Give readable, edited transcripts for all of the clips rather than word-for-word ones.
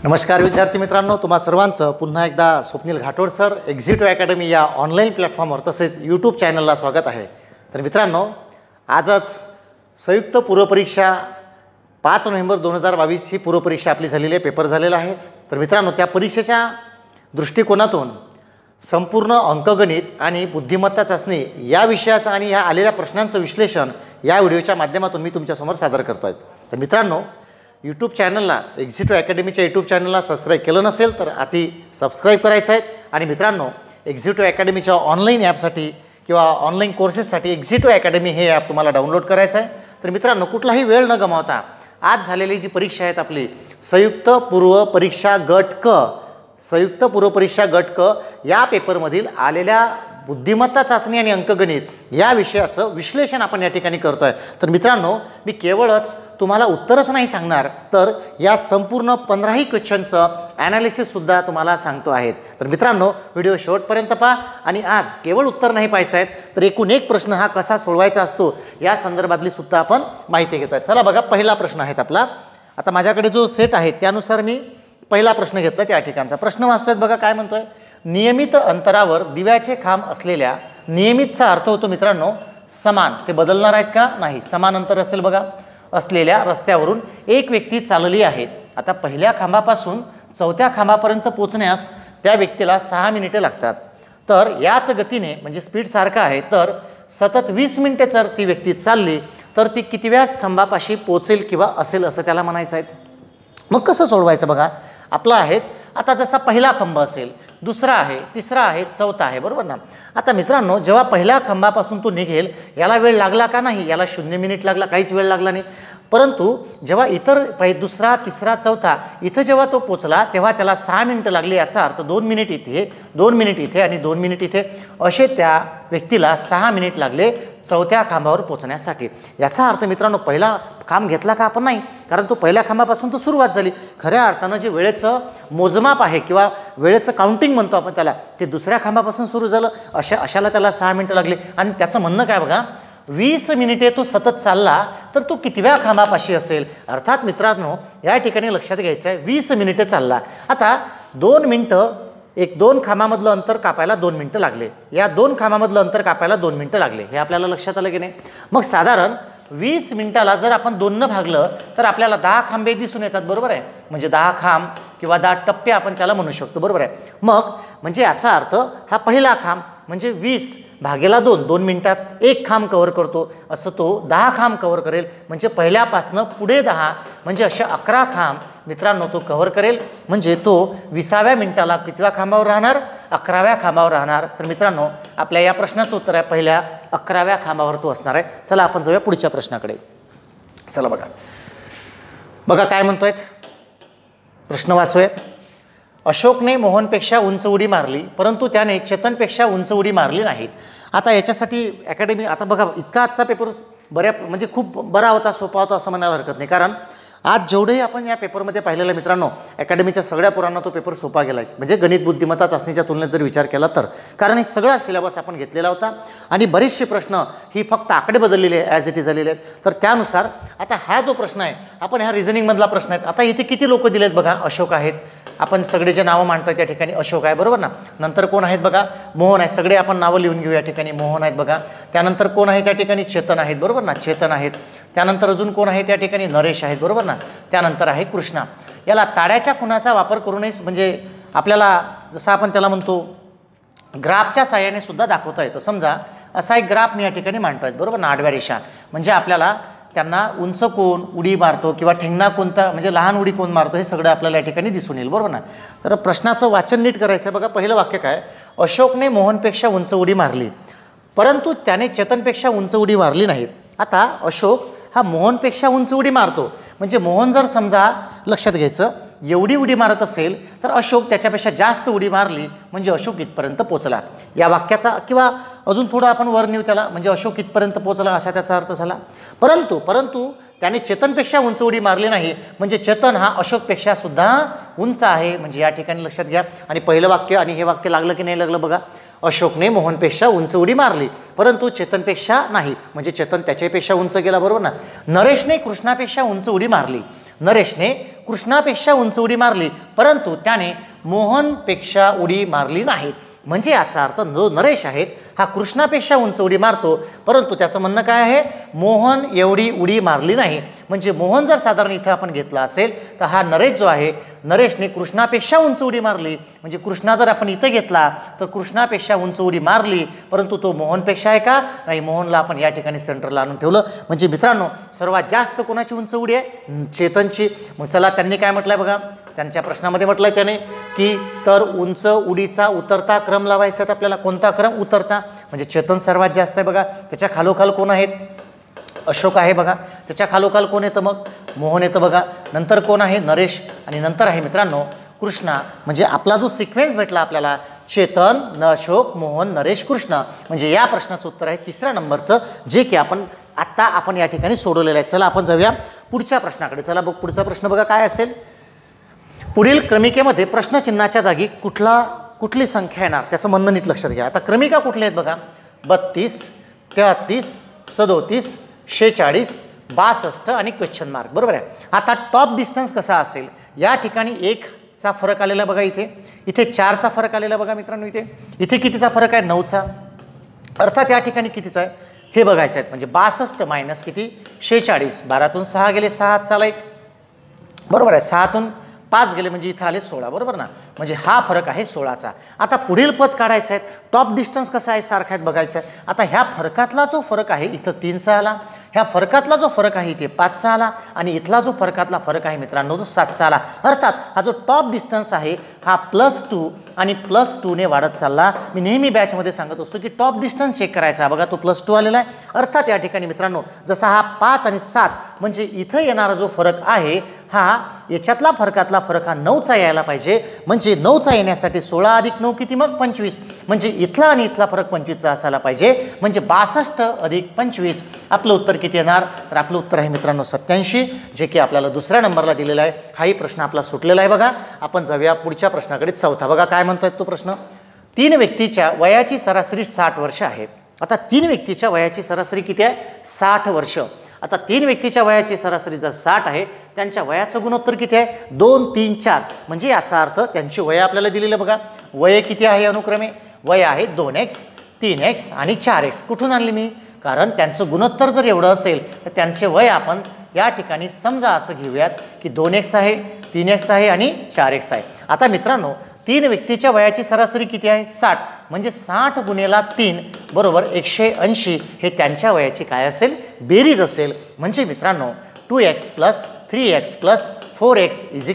नमस्कार विद्यार्थी मित्रांनो, तुम्हा सर्वांचं पुन्हा एकदा स्वप्नील घाटोड सर एक्झिटिव्ह अकॅडमी या ऑनलाईन प्लॅटफॉर्मवर तसेच यूट्यूब चॅनलला स्वागत आहे. तर मित्रांनो, आजच संयुक्त पूर्वपरीक्षा 5 नोव्हेंबर 2022 ही पूर्वपरीक्षा आपली झालेली आहे, पेपर झालेला आहे. तर मित्रांनो, त्या परीक्षेच्या दृष्टिकोनातून संपूर्ण अंकगणित आणि बुद्धिमत्ता चाचणी या विषयाचं आणि या आलेल्या प्रश्नांचं विश्लेषण या व्हिडिओच्या माध्यमातून मी तुमच्यासमोर सादर करतो आहे. तर मित्रांनो, यूट्यूब चॅनलला एक्झिटिव्ह अकॅडमीच्या यूट्यूब चॅनलला सबस्क्राईब केलं नसेल तर आधी सबस्क्राईब करायचं आहे. आणि मित्रांनो, एक्झिटिव्ह अकॅडमीच्या ऑनलाईन ॲपसाठी किंवा ऑनलाईन कोर्सेससाठी एक्झिटिव्ह अकॅडमी हे ॲप तुम्हाला डाउनलोड करायचं आहे. तर मित्रांनो, कुठलाही वेळ न गमावता आज झालेली जी परीक्षा आहेत आपली संयुक्त पूर्व परीक्षा गट क या पेपरमधील आलेल्या बुद्धिमत्ता चाचणी आणि अंकगणित या विषयाचं विश्लेषण आपण या ठिकाणी करतो आहे. तर मित्रांनो, मी केवळच तुम्हाला उत्तरच नाही सांगणार तर या संपूर्ण 15ही क्वेश्चनचं ॲनालिसिससुद्धा तुम्हाला सांगतो आहेत. तर मित्रांनो, व्हिडिओ शेवटपर्यंत पहा आणि आज केवळ उत्तर नाही पाहायचं आहे तर एकूण एक प्रश्न हा कसा सोडवायचा असतो या संदर्भातली सुद्धा आपण माहिती घेतो आहे. चला बघा, पहिला प्रश्न आहे आपला. आता माझ्याकडे जो सेट आहे त्यानुसार मी पहिला प्रश्न घेतला. त्या ठिकाणचा प्रश्न वाचतोय बघा, काय म्हणतोय. नियमित अंतरावर दिव्याचे खांब असलेल्या, नियमितचा अर्थ होतो मित्रांनो समान, ते बदलणार आहेत का नाही, समान अंतर असेल बघा, असलेल्या रस्त्यावरून एक व्यक्ती चालली आहे. आता पहिल्या खांबापासून चौथ्या खांबापर्यंत पोहोचण्यास त्या व्यक्तीला 6 मिनिटे लागतात. तर याच गतीने म्हणजे स्पीड सारखा आहे तर सतत 20 मिनिटे जर ती व्यक्ती चालली तर ती कितव्या स्तंभापाशी पोहोचेल किंवा असेल असं त्याला म्हणायचं आहे. मग कसं सोडवायचं बघा, आपला आहे आता जसा पहिला खांब असेल, दुसरा आहे, तिसरा आहे, चौथा आहे, बरोबर ना. आता मित्रांनो, जेव्हा पहिल्या खांबापासून तो निघेल याला वेळ लागला का नाही, याला 0 मिनिट लागला, काहीच वेळ लागला नाही. परंतु जेव्हा इतर दुसरा, तिसरा, चौथा इथं जेव्हा तो पोचला तेव्हा त्याला 6 मिनिटं लागली. याचा अर्थ 2 मिनिट इथे, 2 मिनिट इथे आणि 2 मिनिट इथे, असे त्या व्यक्तीला 6 मिनिट लागले चौथ्या खांबावर पोचण्यासाठी. याचा अर्थ मित्रांनो, पहिला खांब घेतला का आपण नाही, कारण तो पहिल्या खांबापासून तो सुरुवात झाली. खऱ्या अर्थानं जे वेळेचं मोजमाप आहे किंवा वेळेचं काउंटिंग म्हणतो आपण त्याला, ते दुसऱ्या खांबापासून सुरू झालं. अशाला त्याला 6 मिनिटं लागली. आणि त्याचं म्हणणं काय बघा, 20 मिनिटे तो सतत चालला तर तो कितव्या खांबापाशी असेल. अर्थात मित्रांनो, या ठिकाणी लक्षात घ्यायचं आहे 20 मिनिटे चालला. आता 2 मिनिटं, 2 खांबामधलं अंतर कापायला 2 मिनिटं लागले, या 2 खांबामधलं अंतर कापायला 2 मिनिटं लागले, हे आपल्याला लक्षात आलं की नाही. मग साधारण 20 मिनिटाला जर आपण 2 भागलं तर आपल्याला 10 खांबे दिसून येतात, बरोबर आहे. म्हणजे 10 खांब किंवा 10 टप्पे आपण त्याला म्हणू शकतो, बरोबर आहे. मग म्हणजे याचा अर्थ हा पहिला खांब म्हणजे 20 भागेला 2 मिनिटात 1 खांब कव्हर करतो, असं तो 10 खांब कव्हर करेल. म्हणजे पहिल्यापासनं पुढे 10 म्हणजे अशा 11 खांब मित्रांनो तो कव्हर करेल. म्हणजे तो 20व्या मिनिटाला कितव्या खांबावर राहणार, 11व्या खांबावर राहणार. तर मित्रांनो, आपल्या या प्रश्नाचं उत्तर आहे पहिल्या 11व्या खांबावर तो असणार आहे. चला आपण जाऊया पुढच्या प्रश्नाकडे. चला बघा काय म्हणतोय, प्रश्न वाचूयात. अशोकने मोहनपेक्षा उंच उडी मारली परंतु त्याने चेतनपेक्षा उंच उडी मारली नाहीत. आता याच्यासाठी अकॅडमी, आता बघा इतका आजचा पेपर म्हणजे खूप बरा होता, सोपा होता असं म्हणायला हरकत नाही. कारण आज जेवढेही आपण या पेपरमध्ये पाहिलेलं मित्रांनो, अकॅडमीच्या सगळ्या पोरांना तो पेपर सोपा गेला आहे. म्हणजे गणित बुद्धिमत्ता चाचणीच्या तुलनेत जर विचार केला तर, कारण हे सगळा सिलेबस आपण घेतलेला होता आणि बरेचसे प्रश्न ही फक्त आकडे बदललेले आहे, ॲज इट इज झालेले आहेत. तर त्यानुसार आता हा जो प्रश्न आहे, आपण ह्या रिझनिंगमधला प्रश्न आहेत. आता इथे किती लोक दिलेत बघा, अशोक आहेत, आपण सगळे जे नावं मांडतोय त्या ठिकाणी अशोक आहे, बरोबर ना. नंतर कोण आहेत बघा, मोहन आहे, सगळे आपण नावं लिहून घेऊ या ठिकाणी, मोहन आहेत बघा. त्यानंतर कोण आहे त्या ठिकाणी, चेतन आहेत, बरोबर ना, चेतन आहेत. त्यानंतर अजून कोण आहे त्या ठिकाणी, नरेश आहेत, बरोबर ना. त्यानंतर आहे कृष्णा. याला ताड्याच्या खुणाचा वापर करूनही म्हणजे आपल्याला जसं आपण त्याला म्हणतो ग्राफच्या साहाय्याने सुद्धा दाखवता येतं. समजा असा एक ग्राफ मी या ठिकाणी मांडतो आहे, बरोबर ना, आडव्या रेषा. म्हणजे आपल्याला त्यांना उंच कोण उडी मारतो किंवा ठेंगणा कोणता म्हणजे लहान उडी कोण मारतो हे सगळं आपल्याला या ठिकाणी दिसून येईल, बरोबर ना. तर प्रश्नाचं वाचन नीट करायचं आहे बघा. पहिलं वाक्य काय, अशोकने मोहनपेक्षा उंच उडी मारली परंतु त्याने चेतनपेक्षा उंच उडी मारली नाहीत. आता अशोक हा मोहनपेक्षा उंच उडी मारतो, म्हणजे मोहन जर समजा लक्षात घ्यायचं एवढी उडी मारत असेल तर अशोक त्याच्यापेक्षा जास्त उडी मारली म्हणजे अशोक इथपर्यंत पोचला. या वाक्याचा किंवा अजून थोडं आपण वर नेऊ त्याला, म्हणजे अशोक इथपर्यंत पोचला असा त्याचा अर्थ झाला. परंतु त्याने चेतनपेक्षा उंच उडी मारली नाही म्हणजे चेतन हा अशोकपेक्षा सुद्धा उंच आहे. म्हणजे या ठिकाणी लक्षात घ्या. आणि पहिलं वाक्य आणि हे वाक्य लागलं की नाही लागलं बघा, अशोकने मोहनपेक्षा उंच उडी मारली परंतु चेतनपेक्षा नाही, म्हणजे चेतन त्याच्यापेक्षा उंच गेला, बरोबर ना. नरेशने कृष्णापेक्षा उंच उडी मारली, नरेशने कृष्णापेक्षा उंच उडी मारली, परंतु त्याने मोहनपेक्षा उडी मारली नाही. म्हणजे याचा अर्थ जो नरेश आहे हा कृष्णापेक्षा उंच उडी मारतो, परंतु त्याचं म्हणणं काय आहे, मोहन एवढी उडी मारली नाही. म्हणजे मोहन जर साधारण इथं आपण घेतला असेल तर हा नरेश जो आहे, नरेशने कृष्णापेक्षा उंच उडी मारली. म्हणजे कृष्णा जर आपण इथं घेतला तर कृष्णापेक्षा उंच उडी मारली, परंतु तो मोहनपेक्षा आहे का, नाही. मोहनला आपण या ठिकाणी सेंटरला आणून ठेवलं. म्हणजे मित्रांनो सर्वात जास्त कोणाची उंच उडी आहे, चेतनची. मग चला त्यांनी काय म्हटलंय बघा, त्यांच्या प्रश्नामध्ये म्हटलंय त्याने की तर उंच उडीचा उतरता क्रम लावायचा. आपल्याला कोणता क्रम, उतरता. म्हणजे चेतन सर्वात जास्त आहे बघा, त्याच्या खालोखाल कोण आहेत, अशोक आहे बघा, त्याच्या खालोखाल कोण येतं, मग मोहन येतं बघा, नंतर कोण आहे, नरेश, आणि नंतर आहे मित्रांनो कृष्णा. म्हणजे आपला जो सिक्वेन्स भेटला आपल्याला, चेतन, अशोक, मोहन, नरेश, कृष्णा. म्हणजे या प्रश्नाचं उत्तर आहे तिसऱ्या नंबरचं, जे की आपण या ठिकाणी सोडवलेलं आहे. चला आपण जाऊया पुढच्या प्रश्नाकडे. चला बघ पुढचा प्रश्न बघा काय असेल. पुढील क्रमिकेमध्ये प्रश्नचिन्हाच्या जागी कुठली संख्या येणार त्याचं म्हणणं नीट लक्षात घ्या. आता क्रमिका कुठल्या आहेत बघा, 32, 33, 37, 46, 62 आणि क्वेश्चन मार्क, बरोबर आहे. आता टॉप डिस्टन्स कसा असेल, या ठिकाणी 1चा फरक आलेला बघा, इथे 4चा फरक आलेला बघा मित्रांनो, इथे कितीचा फरक आहे, 9चा. अर्थात या ठिकाणी कितीचा आहे हे बघायचं आहे. म्हणजे 62 मायनस किती, 46. 12तून 6 गेले, 6 हात चाला 1, बरोबर आहे. 6तून 5 गेले म्हणजे इथं आले 16, बरोबर ना. म्हणजे हा फरक आहे 16चा. आता पुढील पद काढायचं आहे, टॉप डिस्टन्स कसा आहे, सारखा आहे बघायचं आहे. आता ह्या फरकातला जो फरक आहे इथं 3चा आला, ह्या फरकातला जो फरक आहे इथे 5चा आला, आणि इथला जो फरकातला फरक आहे मित्रांनो तो 7चा आला. अर्थात हा जो टॉप डिस्टन्स आहे हा +2 आणि +2ने वाढत चालला. मी नेहमी बॅचमध्ये सांगत असतो की टॉप डिस्टन्स चेक करायचा. बघा तो +2 आलेला आहे. अर्थात या ठिकाणी मित्रांनो जसा हा 5 आणि 7 म्हणजे इथं येणारा जो फरक आहे हा याच्यातला फरकातला फरक हा 9चा यायला पाहिजे. म्हणजे 9चा येण्यासाठी 16 + 9 किती, मग 25. म्हणजे इथला आणि इथला फरक 25चा असायला पाहिजे. म्हणजे 62 + 25 आपलं उत्तर किती येणार, तर आपलं उत्तर आहे मित्रांनो 87, जे की आपल्याला दुसऱ्या नंबरला दिलेला आहे. हाही प्रश्न आपला सुटलेला आहे बघा. आपण जाऊया पुढच्या प्रश्नाकडे. चौथा बघा काय म्हणतोय तो प्रश्न. 3 व्यक्तीच्या वयाची सरासरी 60 वर्ष आहे. आता 3 व्यक्तीच्या वयाची सरासरी किती आहे, 60 वर्ष. आता 3 व्यक्तीच्या वयाची सरासरी जर 60 आहे, त्यांच्या वयाचं गुणोत्तर किती आहे, 2, 3, 4. म्हणजे याचा अर्थ त्यांची वय आपल्याला दिलेलं बघा. वय किती आहे अनुक्रमे, वय आहे 2x, 3x आणि 4x. कुठून आणली मी, कारण त्यांचं गुणोत्तर जर एवढं असेल तर त्यांचे वय आपण या ठिकाणी समजा असं घेऊयात की 2x आहे, 3x आहे आणि 4x आहे. आता मित्रांनो 3 व्यक्तीच्या वयाची सरासरी किती आहे, 60. म्हणजे 60 गुणेला 3 बरोबर 180 हे त्यांच्या वयाची काय असेल, बेरीज असेल. म्हणजे मित्रांनो 2x + 3x + 4x =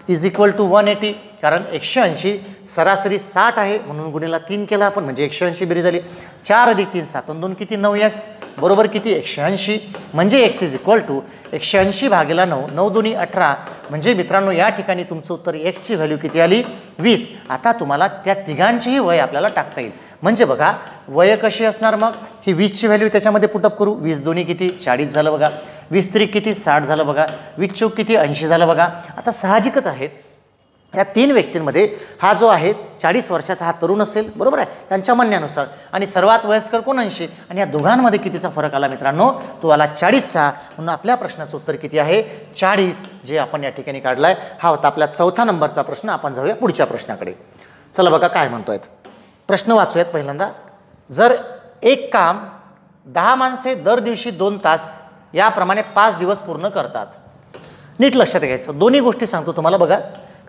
180. कारण 180 सरासरी 60 आहे म्हणून गुणेला 3 केला आपण, म्हणजे 180 बेरीज झाली. 4 + 3 7 2 किती, 9x बरोबर किती, 180. म्हणजे x = 180 / 9, 9 2 18. म्हणजे मित्रांनो या ठिकाणी तुमचं उत्तर x ची व्हॅल्यू किती आली, 20. आता तुम्हाला त्या तिघांचीही वय आपल्याला टाकता येईल. म्हणजे बघा वय कशी असणार, मग ही 20 ची व्हॅल्यू त्याच्यामध्ये पुटअप करू. 20 2 किती, 40 झालं बघा. 20 3 किती, 60 झालं बघा. 20 4 किती, 80 झालं बघा. आता साहजिकच आहे या 3 व्यक्तींमध्ये हा जो आहे 40 वर्षाचा हा तरुण असेल, बरोबर आहे त्यांच्या म्हणण्यानुसार, आणि सर्वात वयस्कर कोण 80. आणि या दोघांमध्ये कितीचा फरक आला मित्रांनो, तो आला 40चा. म्हणून आपल्या प्रश्नाचं उत्तर किती आहे, 40, जे आपण या ठिकाणी काढलाय. हा होता आपला 4था नंबरचा प्रश्न. आपण जाऊया पुढच्या प्रश्नाकडे. चला बघा काय म्हणतोय प्रश्न, वाचूयात पहिल्यांदा. जर एक काम 10 माणसे दर दिवशी 2 तास याप्रमाणे 5 दिवस पूर्ण करतात. नीट लक्षात घ्यायचं, दोन्ही गोष्टी सांगतो तुम्हाला बघा,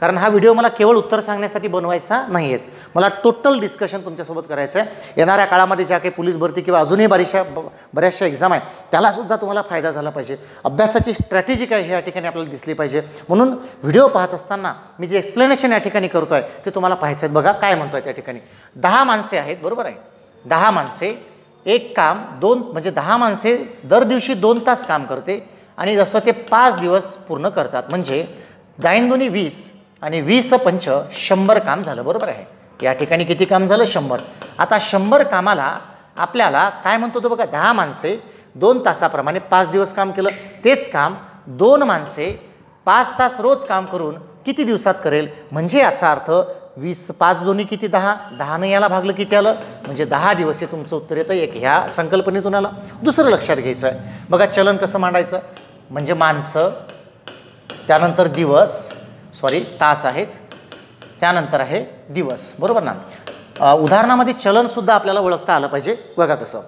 कारण हा व्हिडिओ मला केवळ उत्तर सांगण्यासाठी बनवायचा नाही आहेत. मला टोटल डिस्कशन तुमच्यासोबत करायचं आहे. येणाऱ्या काळामध्ये ज्या काही पोलीस भरती किंवा अजूनही बऱ्याचशा एक्झाम आहेत त्यालासुद्धा तुम्हाला फायदा झाला पाहिजे. अभ्यासाची स्ट्रॅटेजी काय हे या ठिकाणी आपल्याला दिसली पाहिजे. म्हणून व्हिडिओ पाहत असताना मी जे एक्सप्लेनेशन या ठिकाणी करतो आहे ते तुम्हाला पाहायचं आहे. बघा काय म्हणतो आहे त्या ठिकाणी. 10 माणसे आहेत, बरोबर आहे. 10 माणसे एक काम 2 म्हणजे 10 माणसे दर दिवशी 2 तास काम करते आणि जसं ते 5 दिवस पूर्ण करतात. म्हणजे 10 2 20 आणि 20 पंच 100 काम झालं, बरोबर आहे. या ठिकाणी किती काम झालं, 100. आता 100 कामाला आपल्याला काय म्हणतो तो बघा, 10 माणसे 2 तासाप्रमाणे 5 दिवस काम केलं. तेच काम 2 माणसे 5 तास रोज काम करून किती दिवसात करेल. म्हणजे याचा अर्थ 20 5 2 किती, 10. 10 ने याला भागलं किती आलं, म्हणजे 10 दिवस हे तुमचं उत्तर येतं 1. ह्या संकल्पनेतून आलं. दुसरं लक्षात घ्यायचं आहे बघा, चलन कसं मांडायचं. म्हणजे माणसं त्यानंतर तास आहेत, त्यानंतर आहे दिवस, बरोबर ना. उदाहरणामध्ये चलनसुद्धा आपल्याला ओळखता आलं पाहिजे. बघा कसं,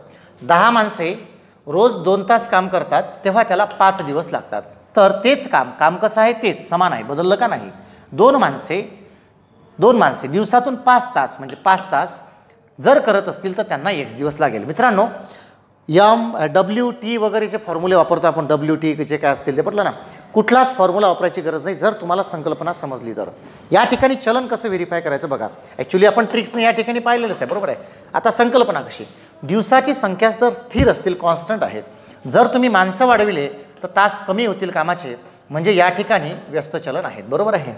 10 माणसे रोज 2 तास काम करतात तेव्हा त्याला 5 दिवस लागतात. तर तेच काम कसं आहे, तेच समान आहे, बदललं का नाही. 2 माणसे दिवसातून 5 तास म्हणजे 5 तास जर करत असतील तर त्यांना x दिवस लागेल. मित्रांनो, WT वगैरे जे फॉर्म्युले वापरतो आपण, WT जे काय असतील ते पटलं ना, कुठलाच फॉर्म्युला वापरायची गरज नाही जर तुम्हाला संकल्पना समजली तर. या ठिकाणी चलन कसं व्हेरीफाय करायचं बघा. ॲक्च्युली आपण ट्रिक्सने या ठिकाणी पाहिलेलंच आहे, बरोबर आहे. आता संकल्पना कशी, दिवसाची संख्या जर स्थिर असतील, कॉन्स्टंट आहेत, जर तुम्ही माणसं वाढविले तर तास कमी होतील कामाचे, म्हणजे या ठिकाणी व्यस्त चलन आहेत, बरोबर आहे.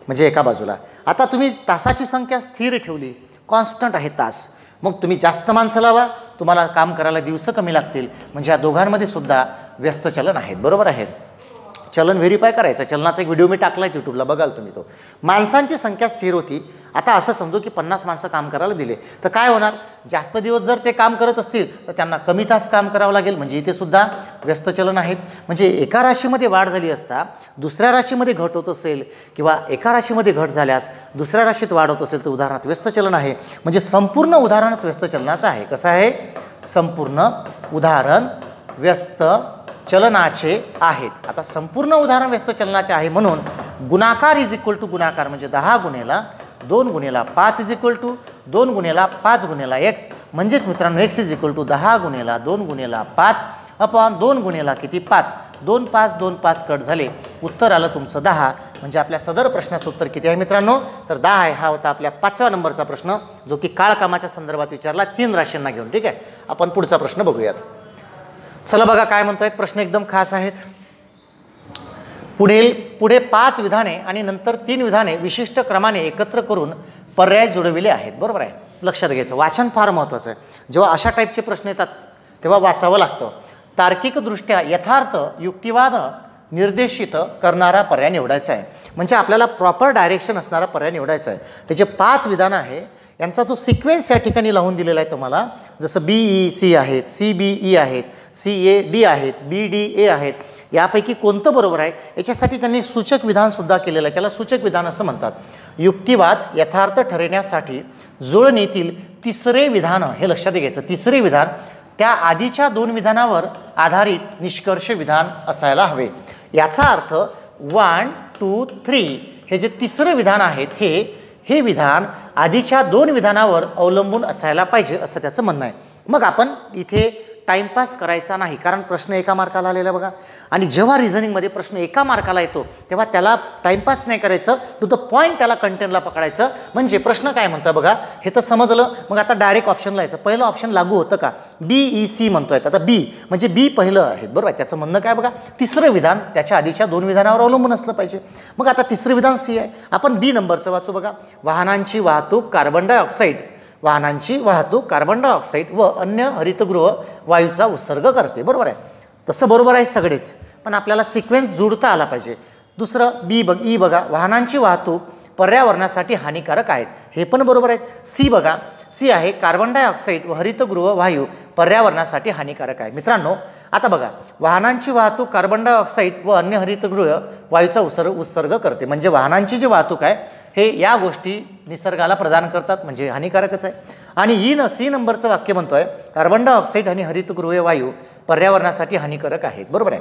म्हणजे एका बाजूला आता तुम्ही तासाची संख्या स्थिर ठेवली, कॉन्स्टंट आहे तास, मग तुम्ही जास्त माणसं लावा, तुम्हाला काम करायला दिवस कमी लागतील, म्हणजे या दोघांमध्ये सुद्धा व्यस्त चलन आहेत, बरोबर आहेत. चलन व्हेरीफाय करायचं. चलनाचा एक व्हिडिओ मी टाकला आहे यूट्यूबला, बघाल तुम्ही तो. माणसांची संख्या स्थिर होती. आता असं समजू की 50 माणसं काम करायला दिले, तर काय होणार, जास्त दिवस जर ते काम करत असतील तर त्यांना कमी तास काम करावं लागेल, म्हणजे इथे सुद्धा व्यस्त चलन आहेत. म्हणजे एका राशीमध्ये वाढ झाली असता दुसऱ्या राशीमध्ये घट होत असेल, किंवा एका राशीमध्ये घट झाल्यास दुसऱ्या राशीत वाढ होत असेल तर उदाहरणार्थ व्यस्त चलन आहे. म्हणजे संपूर्ण उदाहरणच व्यस्त चलनाचं आहे. कसं आहे, संपूर्ण उदाहरण व्यस्त चलनाचे आहेत. आता संपूर्ण उदाहरण व्यस्त चलनाचे आहे म्हणून गुणाकार इज इक्वल टू गुणाकार, म्हणजे 10 गुणेला 2 गुणेला 5 इज इक्वल टू 2 गुणेला 5 गुणेला x, म्हणजेच मित्रांनो x इज इक्वल टू 10 गुणेला 2 गुणेला 5 अपॉन 2 गुणेला किती 5, 2 5 2 5 कट झाले, उत्तर आलं तुमचं 10. म्हणजे आपल्या सदर प्रश्नाचं उत्तर किती आहे मित्रांनो, तर 10 आहे. हा होता आपल्या 5व्या नंबरचा प्रश्न, जो की काळकामाच्या संदर्भात विचारला 3 राशींना घेऊन. ठीक आहे, आपण पुढचा प्रश्न बघूयात. चला बघा काय म्हणतोय प्रश्न, एकदम खास आहेत. पुढे 5 विधाने आणि नंतर 3 विधाने विशिष्ट क्रमाने एकत्र करून पर्याय जुळविले आहेत, बरोबर आहे. लक्षात घ्यायचं, वाचन फार महत्त्वाचं आहे. जेव्हा अशा टाईपचे प्रश्न येतात तेव्हा वाचावं लागतं. तार्किकदृष्ट्या यथार्थ युक्तिवाद निर्देशित करणारा पर्याय निवडायचा आहे. म्हणजे आपल्याला प्रॉपर डायरेक्शन असणारा पर्याय निवडायचा आहे. त्याचे 5 विधानं आहे, यांचा जो सिक्वेन्स या ठिकाणी लावून दिलेला आहे तुम्हाला, जसं BEC आहेत, CBE आहेत, CAD आहेत, BDA आहेत, यापैकी कोणतं बरोबर आहे याच्यासाठी त्यांनी सूचक विधानसुद्धा केलेलं आहे. त्याला सूचक विधान असं म्हणतात. युक्तिवाद यथार्थ ठरवण्यासाठी जुळणीतील तिसरे विधान, हे लक्षात घ्यायचं, तिसरे विधान त्या आधीच्या 2 विधानावर आधारित निष्कर्ष विधान असायला हवे. याचा अर्थ 1 2 3 हे जे तिसरं विधान आहेत हे विधान आधीच्या 2 विधानावर अवलंबून असायला पाहिजे, असं त्याचं म्हणणं आहे. मग आपण इथे टाइमपास करायचा नाही, कारण प्रश्न एका मार्काला आलेला बघा. आणि जेव्हा रिझनिंगमध्ये प्रश्न एका मार्काला येतो तेव्हा त्याला टाइमपास नाही करायचं, टू द पॉईंट त्याला कंटेंटला पकडायचं. म्हणजे प्रश्न काय म्हणतं बघा, हे तर समजलं. मग आता डायरेक्ट ऑप्शनला यायचं. पहिलं ऑप्शन लागू होतं का, BEC म्हणतोय. आता B म्हणजे B पहिलं आहे, बरोबर आहे. त्याचं म्हणणं काय बघा, तिसरं विधान त्याच्या आधीच्या 2 विधानावर अवलंबून असलं पाहिजे. मग आता तिसरं विधान C आहे. आपण B नंबरचं वाचू बघा. वाहनांची वाहतूक कार्बन डायऑक्साईड व अन्य हरितगृह वायूचा उत्सर्ग करते, बरोबर आहे. तसं बरोबर आहे सगळेच, पण आपल्याला सिक्वेन्स जुळता आला पाहिजे. दुसरं E बघा, वाहनांची वाहतूक पर्यावरणासाठी हानिकारक आहेत, हे पण बरोबर आहेत. C बघा, C आहे कार्बन डायऑक्साईड व हरितगृह वायू पर्यावरणासाठी हानिकारक आहे. मित्रांनो आता बघा, वाहनांची वाहतूक कार्बन डायऑक्साईड व अन्य हरितगृह वायूचा उत्सर्ग करते, म्हणजे वाहनांची जी वाहतूक आहे हे या गोष्टी निसर्गाला प्रदान करतात, म्हणजे हानिकारकच आहे. आणि C नंबरचं वाक्य म्हणतोय कार्बन डायऑक्साईड आणि हरितगृह वायू पर्यावरणासाठी हानिकारक आहेत, बरोबर आहे.